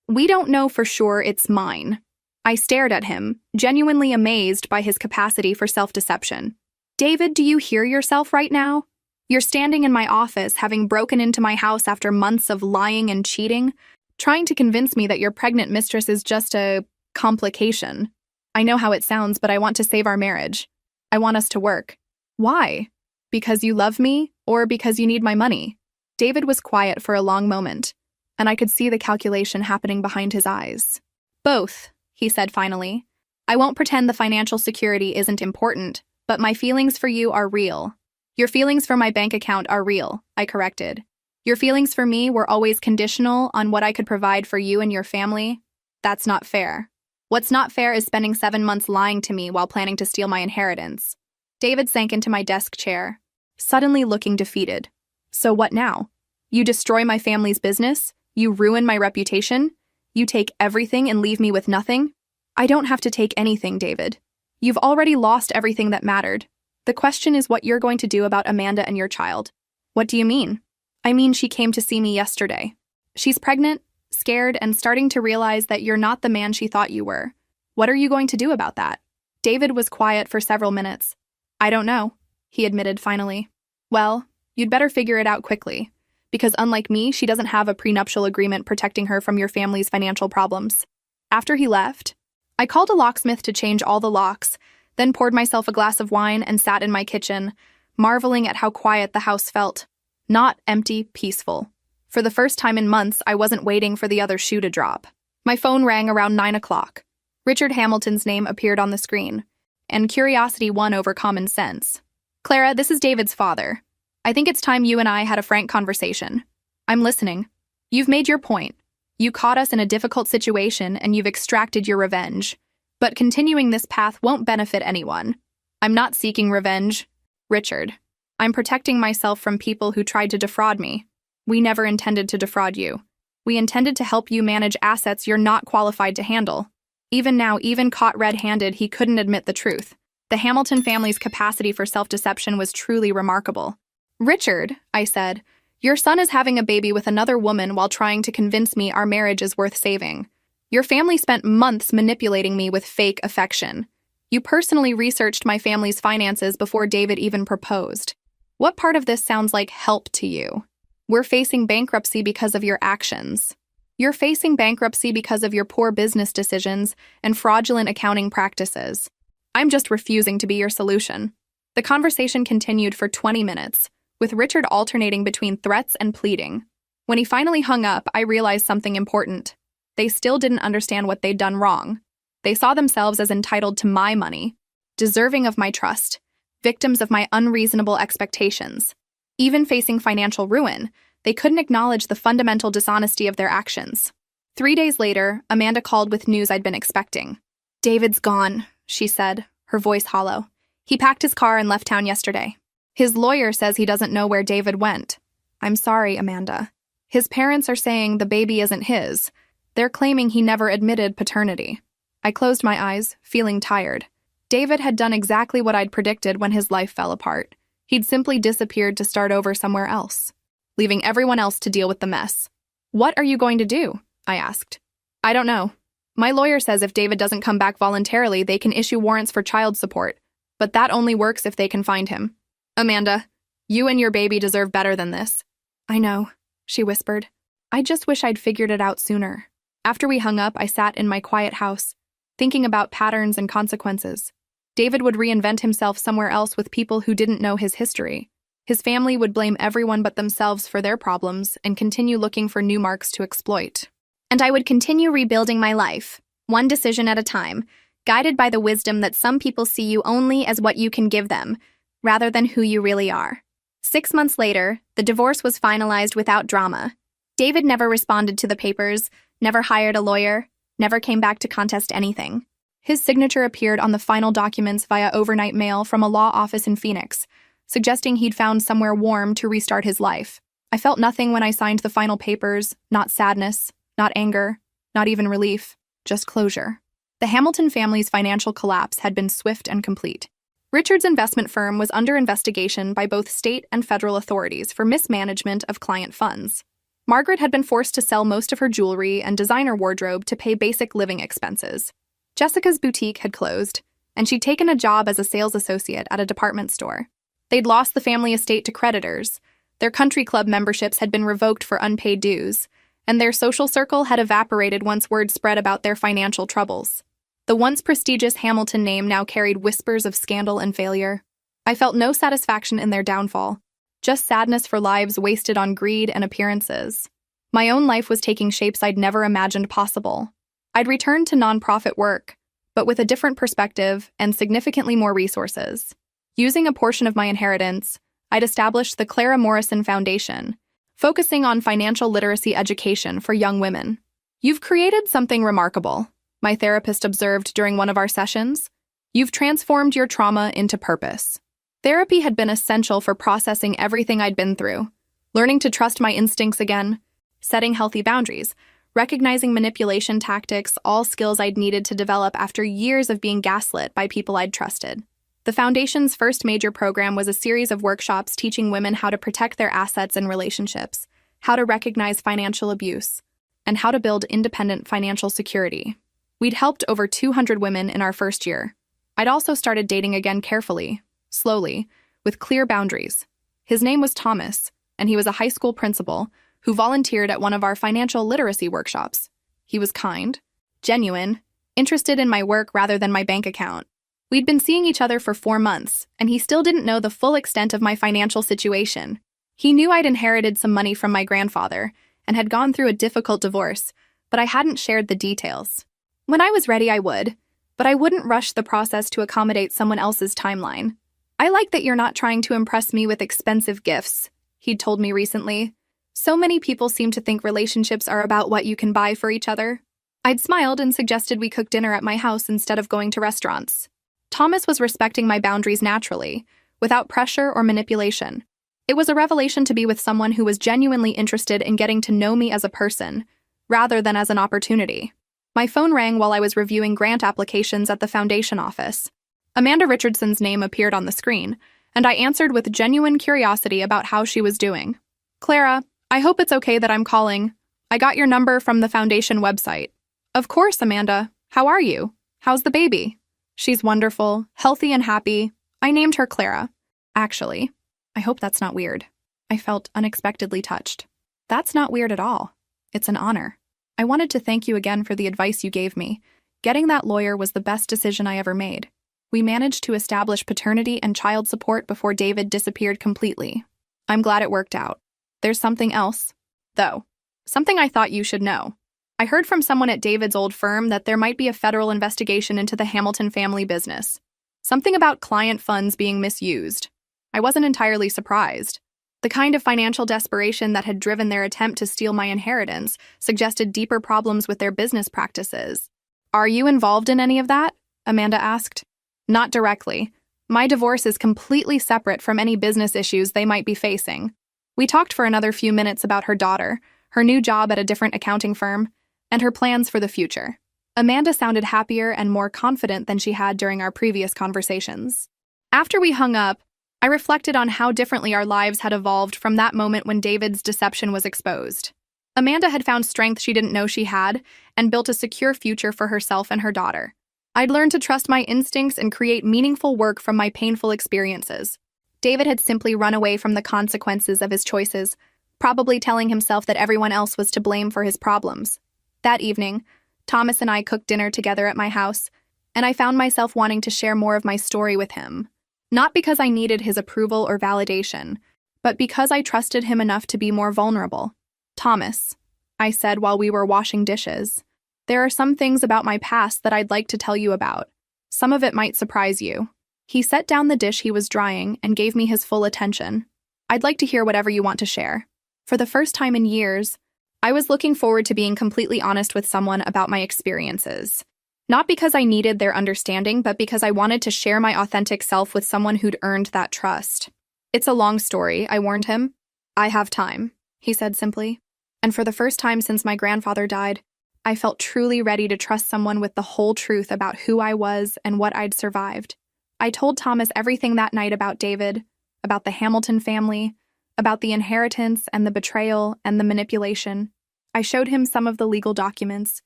We don't know for sure it's mine. I stared at him, genuinely amazed by his capacity for self-deception. David, do you hear yourself right now? You're standing in my office, having broken into my house after months of lying and cheating, trying to convince me that your pregnant mistress is just a complication. I know how it sounds, but I want to save our marriage. I want us to work. Why? Because you love me, or because you need my money? David was quiet for a long moment, and I could see the calculation happening behind his eyes. Both, he said finally. I won't pretend the financial security isn't important, but my feelings for you are real. Your feelings for my bank account are real, I corrected. Your feelings for me were always conditional on what I could provide for you and your family. That's not fair. What's not fair is spending 7 months lying to me while planning to steal my inheritance. David sank into my desk chair, suddenly looking defeated. So what now? You destroy my family's business? You ruin my reputation? You take everything and leave me with nothing? I don't have to take anything, David. You've already lost everything that mattered. The question is what you're going to do about Amanda and your child. What do you mean? I mean, she came to see me yesterday. She's pregnant, scared, and starting to realize that you're not the man she thought you were. What are you going to do about that? David was quiet for several minutes. I don't know, he admitted finally. Well, you'd better figure it out quickly, because unlike me, she doesn't have a prenuptial agreement protecting her from your family's financial problems. After he left, I called a locksmith to change all the locks, then poured myself a glass of wine and sat in my kitchen, marveling at how quiet the house felt. Not empty, peaceful. For the first time in months, I wasn't waiting for the other shoe to drop. My phone rang around 9 o'clock. Richard Hamilton's name appeared on the screen, and curiosity won over common sense. Clara, this is David's father. I think it's time you and I had a frank conversation. I'm listening. You've made your point. You caught us in a difficult situation and you've extracted your revenge. But continuing this path won't benefit anyone. I'm not seeking revenge. Richard, I'm protecting myself from people who tried to defraud me. We never intended to defraud you. We intended to help you manage assets you're not qualified to handle. Even now, even caught red-handed, he couldn't admit the truth. The Hamilton family's capacity for self-deception was truly remarkable. Richard, I said, your son is having a baby with another woman while trying to convince me our marriage is worth saving. Your family spent months manipulating me with fake affection. You personally researched my family's finances before David even proposed. What part of this sounds like help to you? We're facing bankruptcy because of your actions. You're facing bankruptcy because of your poor business decisions and fraudulent accounting practices. I'm just refusing to be your solution. The conversation continued for 20 minutes, with Richard alternating between threats and pleading. When he finally hung up, I realized something important. They still didn't understand what they'd done wrong. They saw themselves as entitled to my money, deserving of my trust, victims of my unreasonable expectations. Even facing financial ruin, they couldn't acknowledge the fundamental dishonesty of their actions. 3 days later, Amanda called with news I'd been expecting. David's gone, she said, her voice hollow. He packed his car and left town yesterday. His lawyer says he doesn't know where David went. I'm sorry, Amanda. His parents are saying the baby isn't his. They're claiming he never admitted paternity. I closed my eyes, feeling tired. David had done exactly what I'd predicted when his life fell apart. He'd simply disappeared to start over somewhere else, leaving everyone else to deal with the mess. What are you going to do? I asked. I don't know. My lawyer says if David doesn't come back voluntarily, they can issue warrants for child support, but that only works if they can find him. Amanda, you and your baby deserve better than this. I know, she whispered. I just wish I'd figured it out sooner. After we hung up, I sat in my quiet house, thinking about patterns and consequences. David would reinvent himself somewhere else with people who didn't know his history. His family would blame everyone but themselves for their problems and continue looking for new marks to exploit. And I would continue rebuilding my life, one decision at a time, guided by the wisdom that some people see you only as what you can give them, rather than who you really are. 6 months later, the divorce was finalized without drama. David never responded to the papers, never hired a lawyer, never came back to contest anything. His signature appeared on the final documents via overnight mail from a law office in Phoenix, suggesting he'd found somewhere warm to restart his life. I felt nothing when I signed the final papers, not sadness, not anger, not even relief, just closure. The Hamilton family's financial collapse had been swift and complete. Richard's investment firm was under investigation by both state and federal authorities for mismanagement of client funds. Margaret had been forced to sell most of her jewelry and designer wardrobe to pay basic living expenses. Jessica's boutique had closed, and she'd taken a job as a sales associate at a department store. They'd lost the family estate to creditors, their country club memberships had been revoked for unpaid dues, and their social circle had evaporated once word spread about their financial troubles. The once prestigious Hamilton name now carried whispers of scandal and failure. I felt no satisfaction in their downfall, just sadness for lives wasted on greed and appearances. My own life was taking shapes I'd never imagined possible. I'd returned to nonprofit work, but with a different perspective and significantly more resources. Using a portion of my inheritance, I'd established the Clara Morrison Foundation, focusing on financial literacy education for young women. You've created something remarkable, my therapist observed during one of our sessions. You've transformed your trauma into purpose. Therapy had been essential for processing everything I'd been through, learning to trust my instincts again, setting healthy boundaries, recognizing manipulation tactics, all skills I'd needed to develop after years of being gaslit by people I'd trusted. The Foundation's first major program was a series of workshops teaching women how to protect their assets and relationships, how to recognize financial abuse, and how to build independent financial security. We'd helped over 200 women in our first year. I'd also started dating again carefully, slowly, with clear boundaries. His name was Thomas, and he was a high school principal who volunteered at one of our financial literacy workshops. He was kind, genuine, interested in my work rather than my bank account. We'd been seeing each other for 4 months, and he still didn't know the full extent of my financial situation. He knew I'd inherited some money from my grandfather and had gone through a difficult divorce, but I hadn't shared the details. When I was ready, I would, but I wouldn't rush the process to accommodate someone else's timeline. I like that you're not trying to impress me with expensive gifts, he'd told me recently. So many people seem to think relationships are about what you can buy for each other. I'd smiled and suggested we cook dinner at my house instead of going to restaurants. Thomas was respecting my boundaries naturally, without pressure or manipulation. It was a revelation to be with someone who was genuinely interested in getting to know me as a person, rather than as an opportunity. My phone rang while I was reviewing grant applications at the foundation office. Amanda Richardson's name appeared on the screen, and I answered with genuine curiosity about how she was doing. "Clara, I hope it's okay that I'm calling. I got your number from the foundation website." "Of course, Amanda. How are you? How's the baby?" "She's wonderful, healthy and happy. I named her Clara." "Actually, I hope that's not weird." I felt unexpectedly touched. "That's not weird at all. It's an honor. I wanted to thank you again for the advice you gave me. Getting that lawyer was the best decision I ever made. We managed to establish paternity and child support before David disappeared completely. I'm glad it worked out. There's something else, though. Something I thought you should know. I heard from someone at David's old firm that there might be a federal investigation into the Hamilton family business. Something about client funds being misused. I wasn't entirely surprised. The kind of financial desperation that had driven their attempt to steal my inheritance suggested deeper problems with their business practices. "Are you involved in any of that?" Amanda asked. "Not directly. My divorce is completely separate from any business issues they might be facing." We talked for another few minutes about her daughter, her new job at a different accounting firm, and her plans for the future. Amanda sounded happier and more confident than she had during our previous conversations. After we hung up, I reflected on how differently our lives had evolved from that moment when David's deception was exposed. Amanda had found strength she didn't know she had and built a secure future for herself and her daughter. I'd learned to trust my instincts and create meaningful work from my painful experiences. David had simply run away from the consequences of his choices, probably telling himself that everyone else was to blame for his problems. That evening, Thomas and I cooked dinner together at my house, and I found myself wanting to share more of my story with him. Not because I needed his approval or validation, but because I trusted him enough to be more vulnerable. "Thomas," I said while we were washing dishes, "there are some things about my past that I'd like to tell you about. Some of it might surprise you." He set down the dish he was drying and gave me his full attention. "I'd like to hear whatever you want to share." For the first time in years, I was looking forward to being completely honest with someone about my experiences. Not because I needed their understanding, but because I wanted to share my authentic self with someone who'd earned that trust. "It's a long story," I warned him. "I have time," he said simply. And for the first time since my grandfather died, I felt truly ready to trust someone with the whole truth about who I was and what I'd survived. I told Thomas everything that night about David, about the Hamilton family, about the inheritance and the betrayal and the manipulation. I showed him some of the legal documents,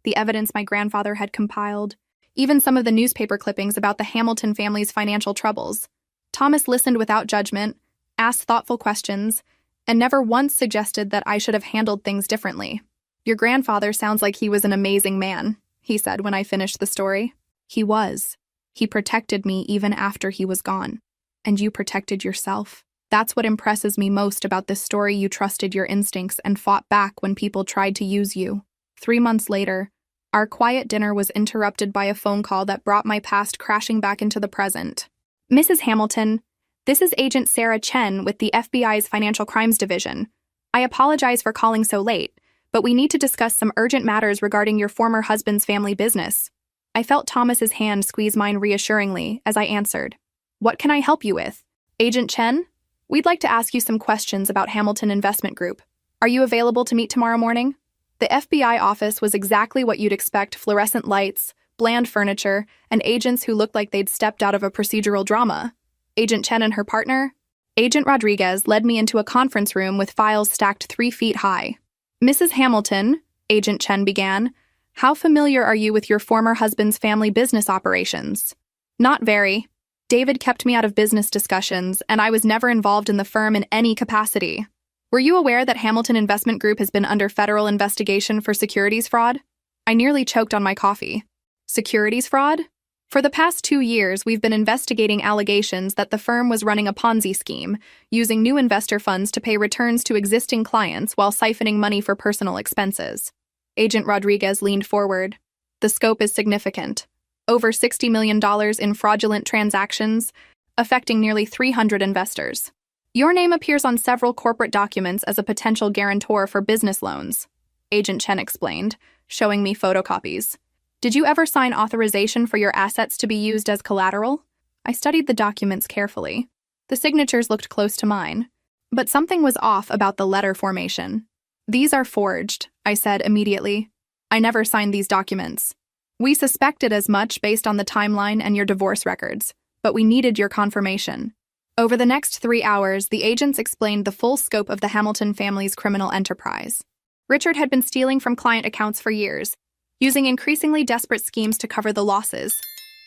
the evidence my grandfather had compiled, even some of the newspaper clippings about the Hamilton family's financial troubles. Thomas listened without judgment, asked thoughtful questions, and never once suggested that I should have handled things differently. "Your grandfather sounds like he was an amazing man," he said when I finished the story. "He was. He protected me even after he was gone. And you protected yourself. That's what impresses me most about this story. You trusted your instincts and fought back when people tried to use you." 3 months later, our quiet dinner was interrupted by a phone call that brought my past crashing back into the present. "Mrs. Hamilton, this is Agent Sarah Chen with the FBI's Financial Crimes Division. I apologize for calling so late, but we need to discuss some urgent matters regarding your former husband's family business." I felt Thomas's hand squeeze mine reassuringly as I answered. "What can I help you with?" "Agent Chen, we'd like to ask you some questions about Hamilton Investment Group. Are you available to meet tomorrow morning?" The FBI office was exactly what you'd expect: fluorescent lights, bland furniture, and agents who looked like they'd stepped out of a procedural drama. Agent Chen and her partner, Agent Rodriguez, led me into a conference room with files stacked 3 feet high. "Mrs. Hamilton," Agent Chen began, "how familiar are you with your former husband's family business operations?" "Not very. David kept me out of business discussions, and I was never involved in the firm in any capacity." "Were you aware that Hamilton Investment Group has been under federal investigation for securities fraud?" I nearly choked on my coffee. "Securities fraud? For the past 2 years, we've been investigating allegations that the firm was running a Ponzi scheme, using new investor funds to pay returns to existing clients while siphoning money for personal expenses." Agent Rodriguez leaned forward. "The scope is significant. Over $60 million in fraudulent transactions, affecting nearly 300 investors. Your name appears on several corporate documents as a potential guarantor for business loans," Agent Chen explained, showing me photocopies. Did you ever sign authorization for your assets to be used as collateral? I studied the documents carefully. The signatures looked close to mine. But something was off about the letter formation. These are forged, I said immediately. I never signed these documents. We suspected as much based on the timeline and your divorce records, but we needed your confirmation. Over the next 3 hours, the agents explained the full scope of the Hamilton family's criminal enterprise. Richard had been stealing from client accounts for years, using increasingly desperate schemes to cover the losses.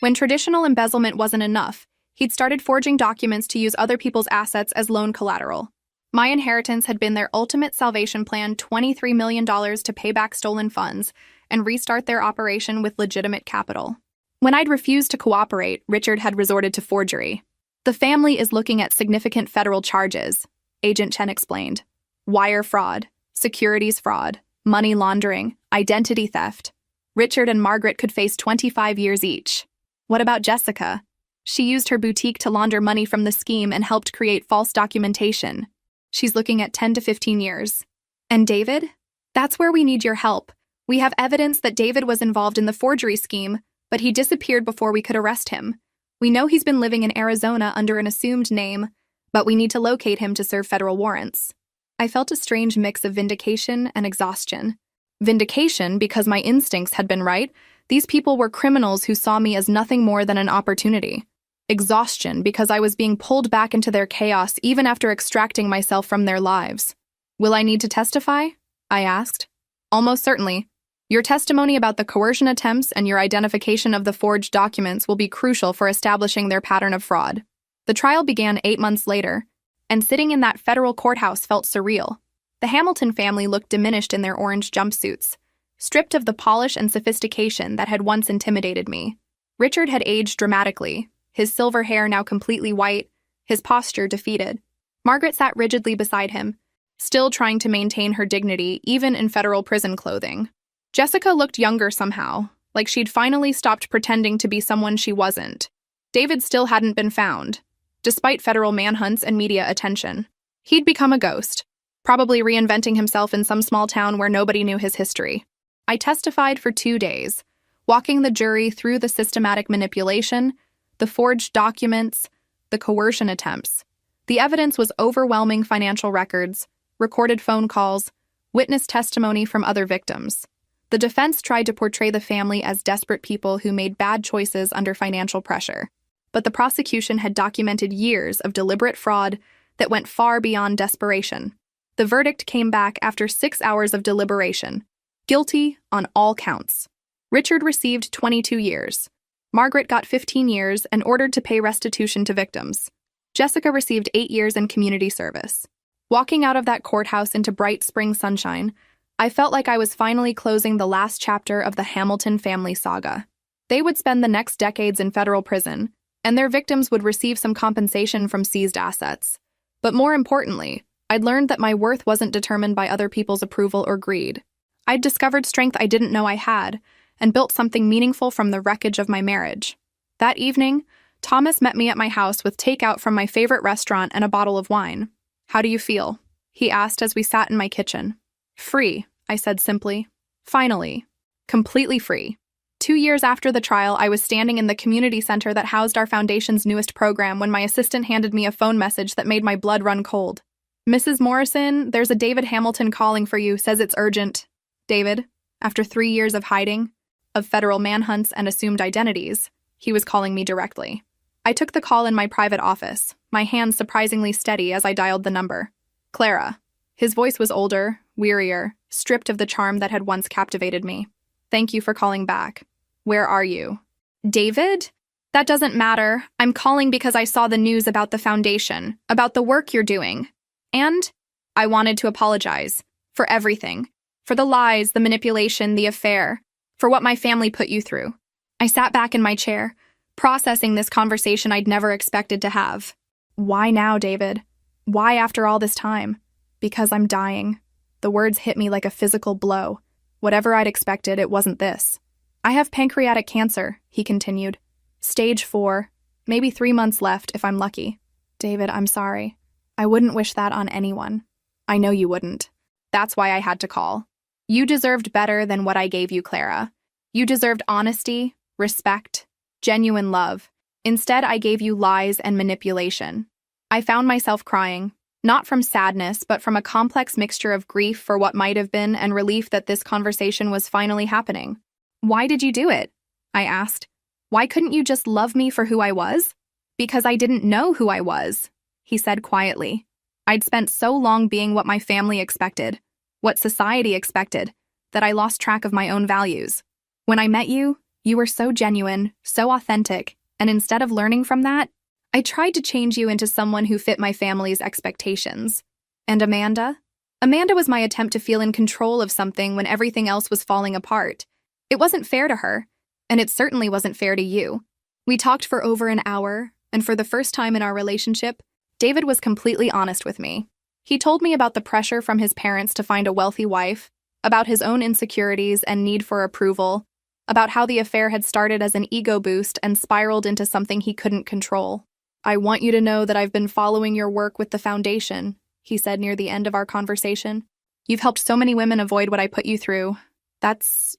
When traditional embezzlement wasn't enough, he'd started forging documents to use other people's assets as loan collateral. My inheritance had been their ultimate salvation plan, $23 million to pay back stolen funds and restart their operation with legitimate capital. When I'd refused to cooperate, Richard had resorted to forgery. The family is looking at significant federal charges, Agent Chen explained. Wire fraud, securities fraud, money laundering, identity theft. Richard and Margaret could face 25 years each. What about Jessica? She used her boutique to launder money from the scheme and helped create false documentation. She's looking at 10 to 15 years. And David? That's where we need your help. We have evidence that David was involved in the forgery scheme, but he disappeared before we could arrest him. We know he's been living in Arizona under an assumed name, but we need to locate him to serve federal warrants. I felt a strange mix of vindication and exhaustion. Vindication because my instincts had been right. These people were criminals who saw me as nothing more than an opportunity. Exhaustion because I was being pulled back into their chaos even after extracting myself from their lives. Will I need to testify? I asked. Almost certainly. Your testimony about the coercion attempts and your identification of the forged documents will be crucial for establishing their pattern of fraud. The trial began 8 months later, and sitting in that federal courthouse felt surreal. The Hamilton family looked diminished in their orange jumpsuits, stripped of the polish and sophistication that had once intimidated me. Richard had aged dramatically, his silver hair now completely white, his posture defeated. Margaret sat rigidly beside him, still trying to maintain her dignity even in federal prison clothing. Jessica looked younger somehow, like she'd finally stopped pretending to be someone she wasn't. David still hadn't been found, despite federal manhunts and media attention. He'd become a ghost, probably reinventing himself in some small town where nobody knew his history. I testified for 2 days, walking the jury through the systematic manipulation, the forged documents, the coercion attempts. The evidence was overwhelming: financial records, recorded phone calls, witness testimony from other victims. The defense tried to portray the family as desperate people who made bad choices under financial pressure. But the prosecution had documented years of deliberate fraud that went far beyond desperation. The verdict came back after 6 hours of deliberation. Guilty on all counts. Richard received 22 years. Margaret got 15 years and ordered to pay restitution to victims. Jessica received 8 years in community service. Walking out of that courthouse into bright spring sunshine, I felt like I was finally closing the last chapter of the Hamilton family saga. They would spend the next decades in federal prison, and their victims would receive some compensation from seized assets. But more importantly, I'd learned that my worth wasn't determined by other people's approval or greed. I'd discovered strength I didn't know I had, and built something meaningful from the wreckage of my marriage. That evening, Thomas met me at my house with takeout from my favorite restaurant and a bottle of wine. "How do you feel?" he asked as we sat in my kitchen. "Free," I said simply. Finally. Completely free. 2 years after the trial, I was standing in the community center that housed our foundation's newest program when my assistant handed me a phone message that made my blood run cold. "Mrs. Morrison, there's a David Hamilton calling for you, says it's urgent." David, after 3 years of hiding, of federal manhunts and assumed identities, he was calling me directly. I took the call in my private office, my hands surprisingly steady as I dialed the number. "Clara." His voice was older, wearier, stripped of the charm that had once captivated me. "Thank you for calling back. Where are you?" "David? That doesn't matter. I'm calling because I saw the news about the foundation, about the work you're doing. And I wanted to apologize for everything, for the lies, the manipulation, the affair, for what my family put you through." I sat back in my chair, processing this conversation I'd never expected to have. "Why now, David? Why after all this time?" "Because I'm dying." The words hit me like a physical blow. Whatever I'd expected, it wasn't this. "I have pancreatic cancer," he continued. "Stage 4, maybe 3 months left if I'm lucky." "David, I'm sorry. I wouldn't wish that on anyone." "I know you wouldn't. That's why I had to call." You deserved better than what I gave you, Clara. You deserved honesty, respect, genuine love. Instead, I gave you lies and manipulation. I found myself crying, not from sadness, but from a complex mixture of grief for what might have been and relief that this conversation was finally happening. Why did you do it? I asked. Why couldn't you just love me for who I was? Because I didn't know who I was, he said quietly. I'd spent so long being what my family expected, what society expected, that I lost track of my own values. When I met you, you were so genuine, so authentic, and instead of learning from that, I tried to change you into someone who fit my family's expectations. And Amanda? Amanda was my attempt to feel in control of something when everything else was falling apart. It wasn't fair to her, and it certainly wasn't fair to you. We talked for over an hour, and for the first time in our relationship, David was completely honest with me. He told me about the pressure from his parents to find a wealthy wife, about his own insecurities and need for approval, about how the affair had started as an ego boost and spiraled into something he couldn't control. I want you to know that I've been following your work with the foundation, he said near the end of our conversation. You've helped so many women avoid what I put you through. That's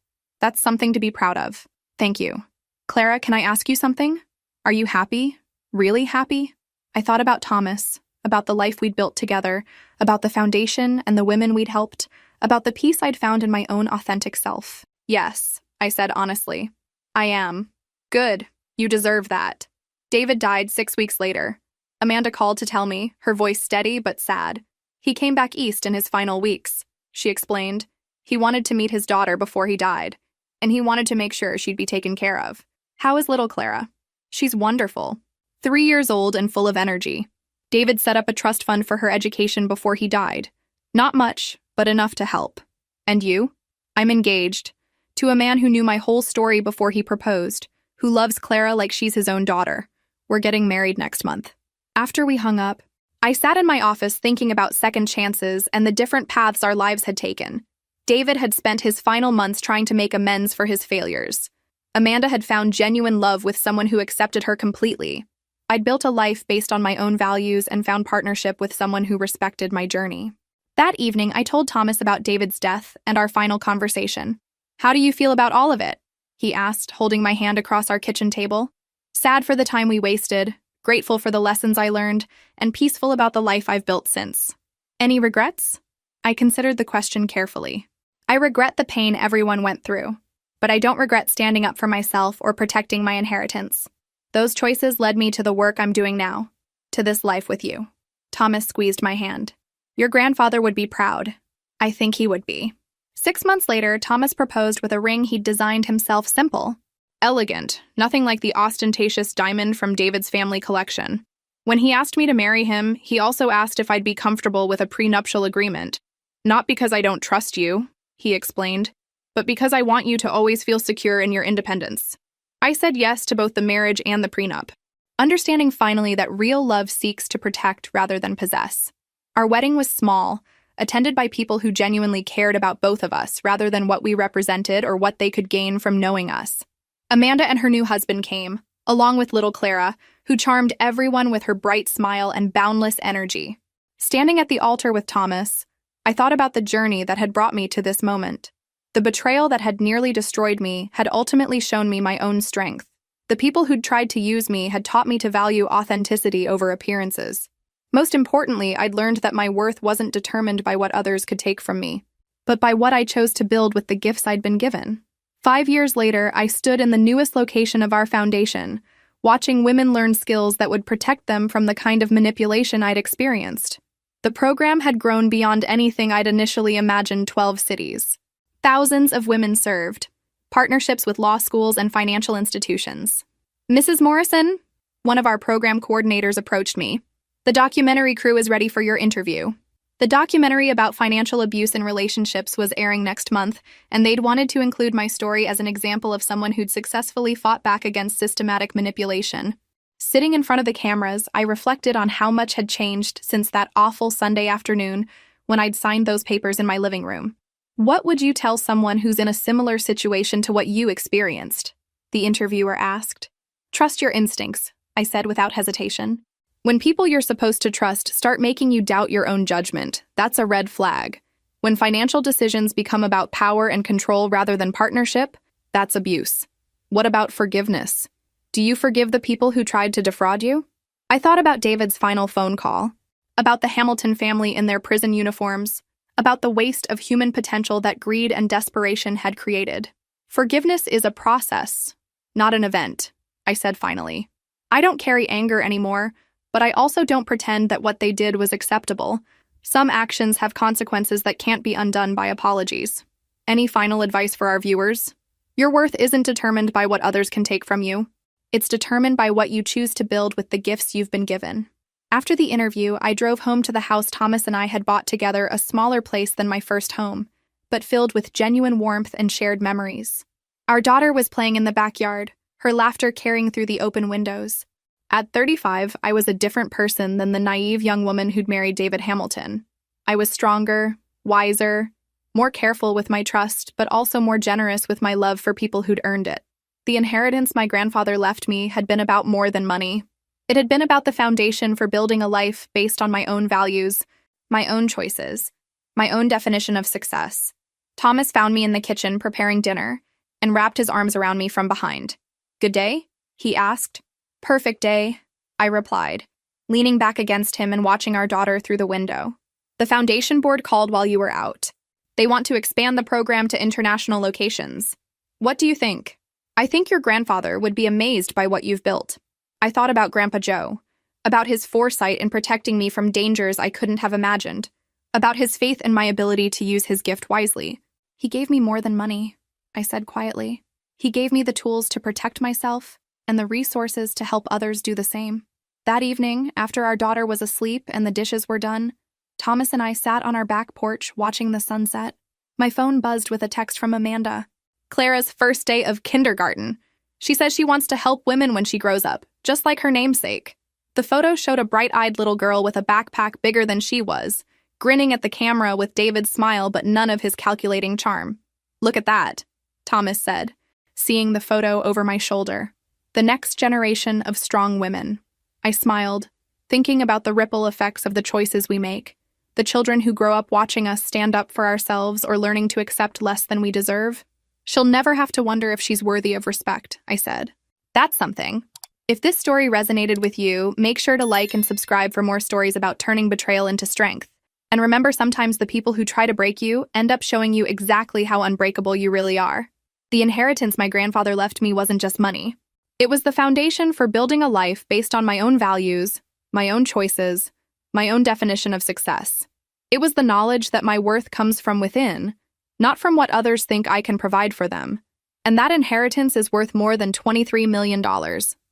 something to be proud of. Thank you. Clara, can I ask you something? Are you happy? Really happy? I thought about Thomas, about the life we'd built together, about the foundation and the women we'd helped, about the peace I'd found in my own authentic self. Yes, I said honestly. I am. Good. You deserve that. David died 6 weeks later. Amanda called to tell me, her voice steady but sad. He came back east in his final weeks, she explained. He wanted to meet his daughter before he died, and he wanted to make sure she'd be taken care of. How is little Clara? She's wonderful. 3 years old and full of energy. David set up a trust fund for her education before he died. Not much, but enough to help. And you? I'm engaged. To a man who knew my whole story before he proposed, who loves Clara like she's his own daughter. We're getting married next month. After we hung up, I sat in my office thinking about second chances and the different paths our lives had taken. David had spent his final months trying to make amends for his failures. Amanda had found genuine love with someone who accepted her completely. I'd built a life based on my own values and found partnership with someone who respected my journey. That evening, I told Thomas about David's death and our final conversation. How do you feel about all of it? He asked, holding my hand across our kitchen table. Sad for the time we wasted, grateful for the lessons I learned, and peaceful about the life I've built since. Any regrets? I considered the question carefully. I regret the pain everyone went through, but I don't regret standing up for myself or protecting my inheritance. Those choices led me to the work I'm doing now, to this life with you. Thomas squeezed my hand. Your grandfather would be proud. I think he would be. 6 months later, Thomas proposed with a ring he'd designed himself simple. Elegant, nothing like the ostentatious diamond from David's family collection. When he asked me to marry him, he also asked if I'd be comfortable with a prenuptial agreement. Not because I don't trust you, he explained, but because I want you to always feel secure in your independence. I said yes to both the marriage and the prenup, understanding finally that real love seeks to protect rather than possess. Our wedding was small, attended by people who genuinely cared about both of us rather than what we represented or what they could gain from knowing us. Amanda and her new husband came, along with little Clara, who charmed everyone with her bright smile and boundless energy. Standing at the altar with Thomas, I thought about the journey that had brought me to this moment. The betrayal that had nearly destroyed me had ultimately shown me my own strength. The people who'd tried to use me had taught me to value authenticity over appearances. Most importantly, I'd learned that my worth wasn't determined by what others could take from me, but by what I chose to build with the gifts I'd been given. 5 years later, I stood in the newest location of our foundation, watching women learn skills that would protect them from the kind of manipulation I'd experienced. The program had grown beyond anything I'd initially imagined. 12 cities. Thousands of women served, partnerships with law schools and financial institutions. Mrs. Morrison, one of our program coordinators, approached me. The documentary crew is ready for your interview. The documentary about financial abuse in relationships was airing next month, and they'd wanted to include my story as an example of someone who'd successfully fought back against systematic manipulation. Sitting in front of the cameras, I reflected on how much had changed since that awful Sunday afternoon when I'd signed those papers in my living room. What would you tell someone who's in a similar situation to what you experienced? The interviewer asked. Trust your instincts, I said without hesitation. When people you're supposed to trust start making you doubt your own judgment, that's a red flag. When financial decisions become about power and control rather than partnership, that's abuse. What about forgiveness? Do you forgive the people who tried to defraud you? I thought about David's final phone call, about the Hamilton family in their prison uniforms, about the waste of human potential that greed and desperation had created. Forgiveness is a process, not an event, I said finally. I don't carry anger anymore, but I also don't pretend that what they did was acceptable. Some actions have consequences that can't be undone by apologies. Any final advice for our viewers? Your worth isn't determined by what others can take from you. It's determined by what you choose to build with the gifts you've been given. After the interview, I drove home to the house Thomas and I had bought together, a smaller place than my first home, but filled with genuine warmth and shared memories. Our daughter was playing in the backyard, her laughter carrying through the open windows. At 35, I was a different person than the naive young woman who'd married David Hamilton. I was stronger, wiser, more careful with my trust, but also more generous with my love for people who'd earned it. The inheritance my grandfather left me had been about more than money. It had been about the foundation for building a life based on my own values, my own choices, my own definition of success. Thomas found me in the kitchen preparing dinner and wrapped his arms around me from behind. "Good day?" he asked. "Perfect day," I replied, leaning back against him and watching our daughter through the window. "The foundation board called while you were out. They want to expand the program to international locations. What do you think?" "I think your grandfather would be amazed by what you've built." I thought about Grandpa Joe, about his foresight in protecting me from dangers I couldn't have imagined, about his faith in my ability to use his gift wisely. "He gave me more than money," I said quietly. "He gave me the tools to protect myself and the resources to help others do the same." That evening, after our daughter was asleep and the dishes were done, Thomas and I sat on our back porch watching the sunset. My phone buzzed with a text from Amanda. "Clara's first day of kindergarten. She says she wants to help women when she grows up, just like her namesake." The photo showed a bright-eyed little girl with a backpack bigger than she was, grinning at the camera with David's smile but none of his calculating charm. "Look at that," Thomas said, seeing the photo over my shoulder. "The next generation of strong women." I smiled, thinking about the ripple effects of the choices we make. The children who grow up watching us stand up for ourselves or learning to accept less than we deserve. "She'll never have to wonder if she's worthy of respect," I said. That's something. If this story resonated with you, make sure to like and subscribe for more stories about turning betrayal into strength. And remember, sometimes the people who try to break you end up showing you exactly how unbreakable you really are. The inheritance my grandfather left me wasn't just money. It was the foundation for building a life based on my own values, my own choices, my own definition of success. It was the knowledge that my worth comes from within, not from what others think I can provide for them. And that inheritance is worth more than $23 million.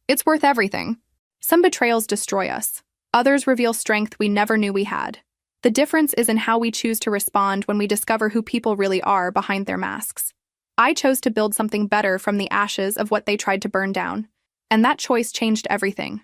It's worth everything. Some betrayals destroy us. Others reveal strength we never knew we had. The difference is in how we choose to respond when we discover who people really are behind their masks. I chose to build something better from the ashes of what they tried to burn down. And that choice changed everything.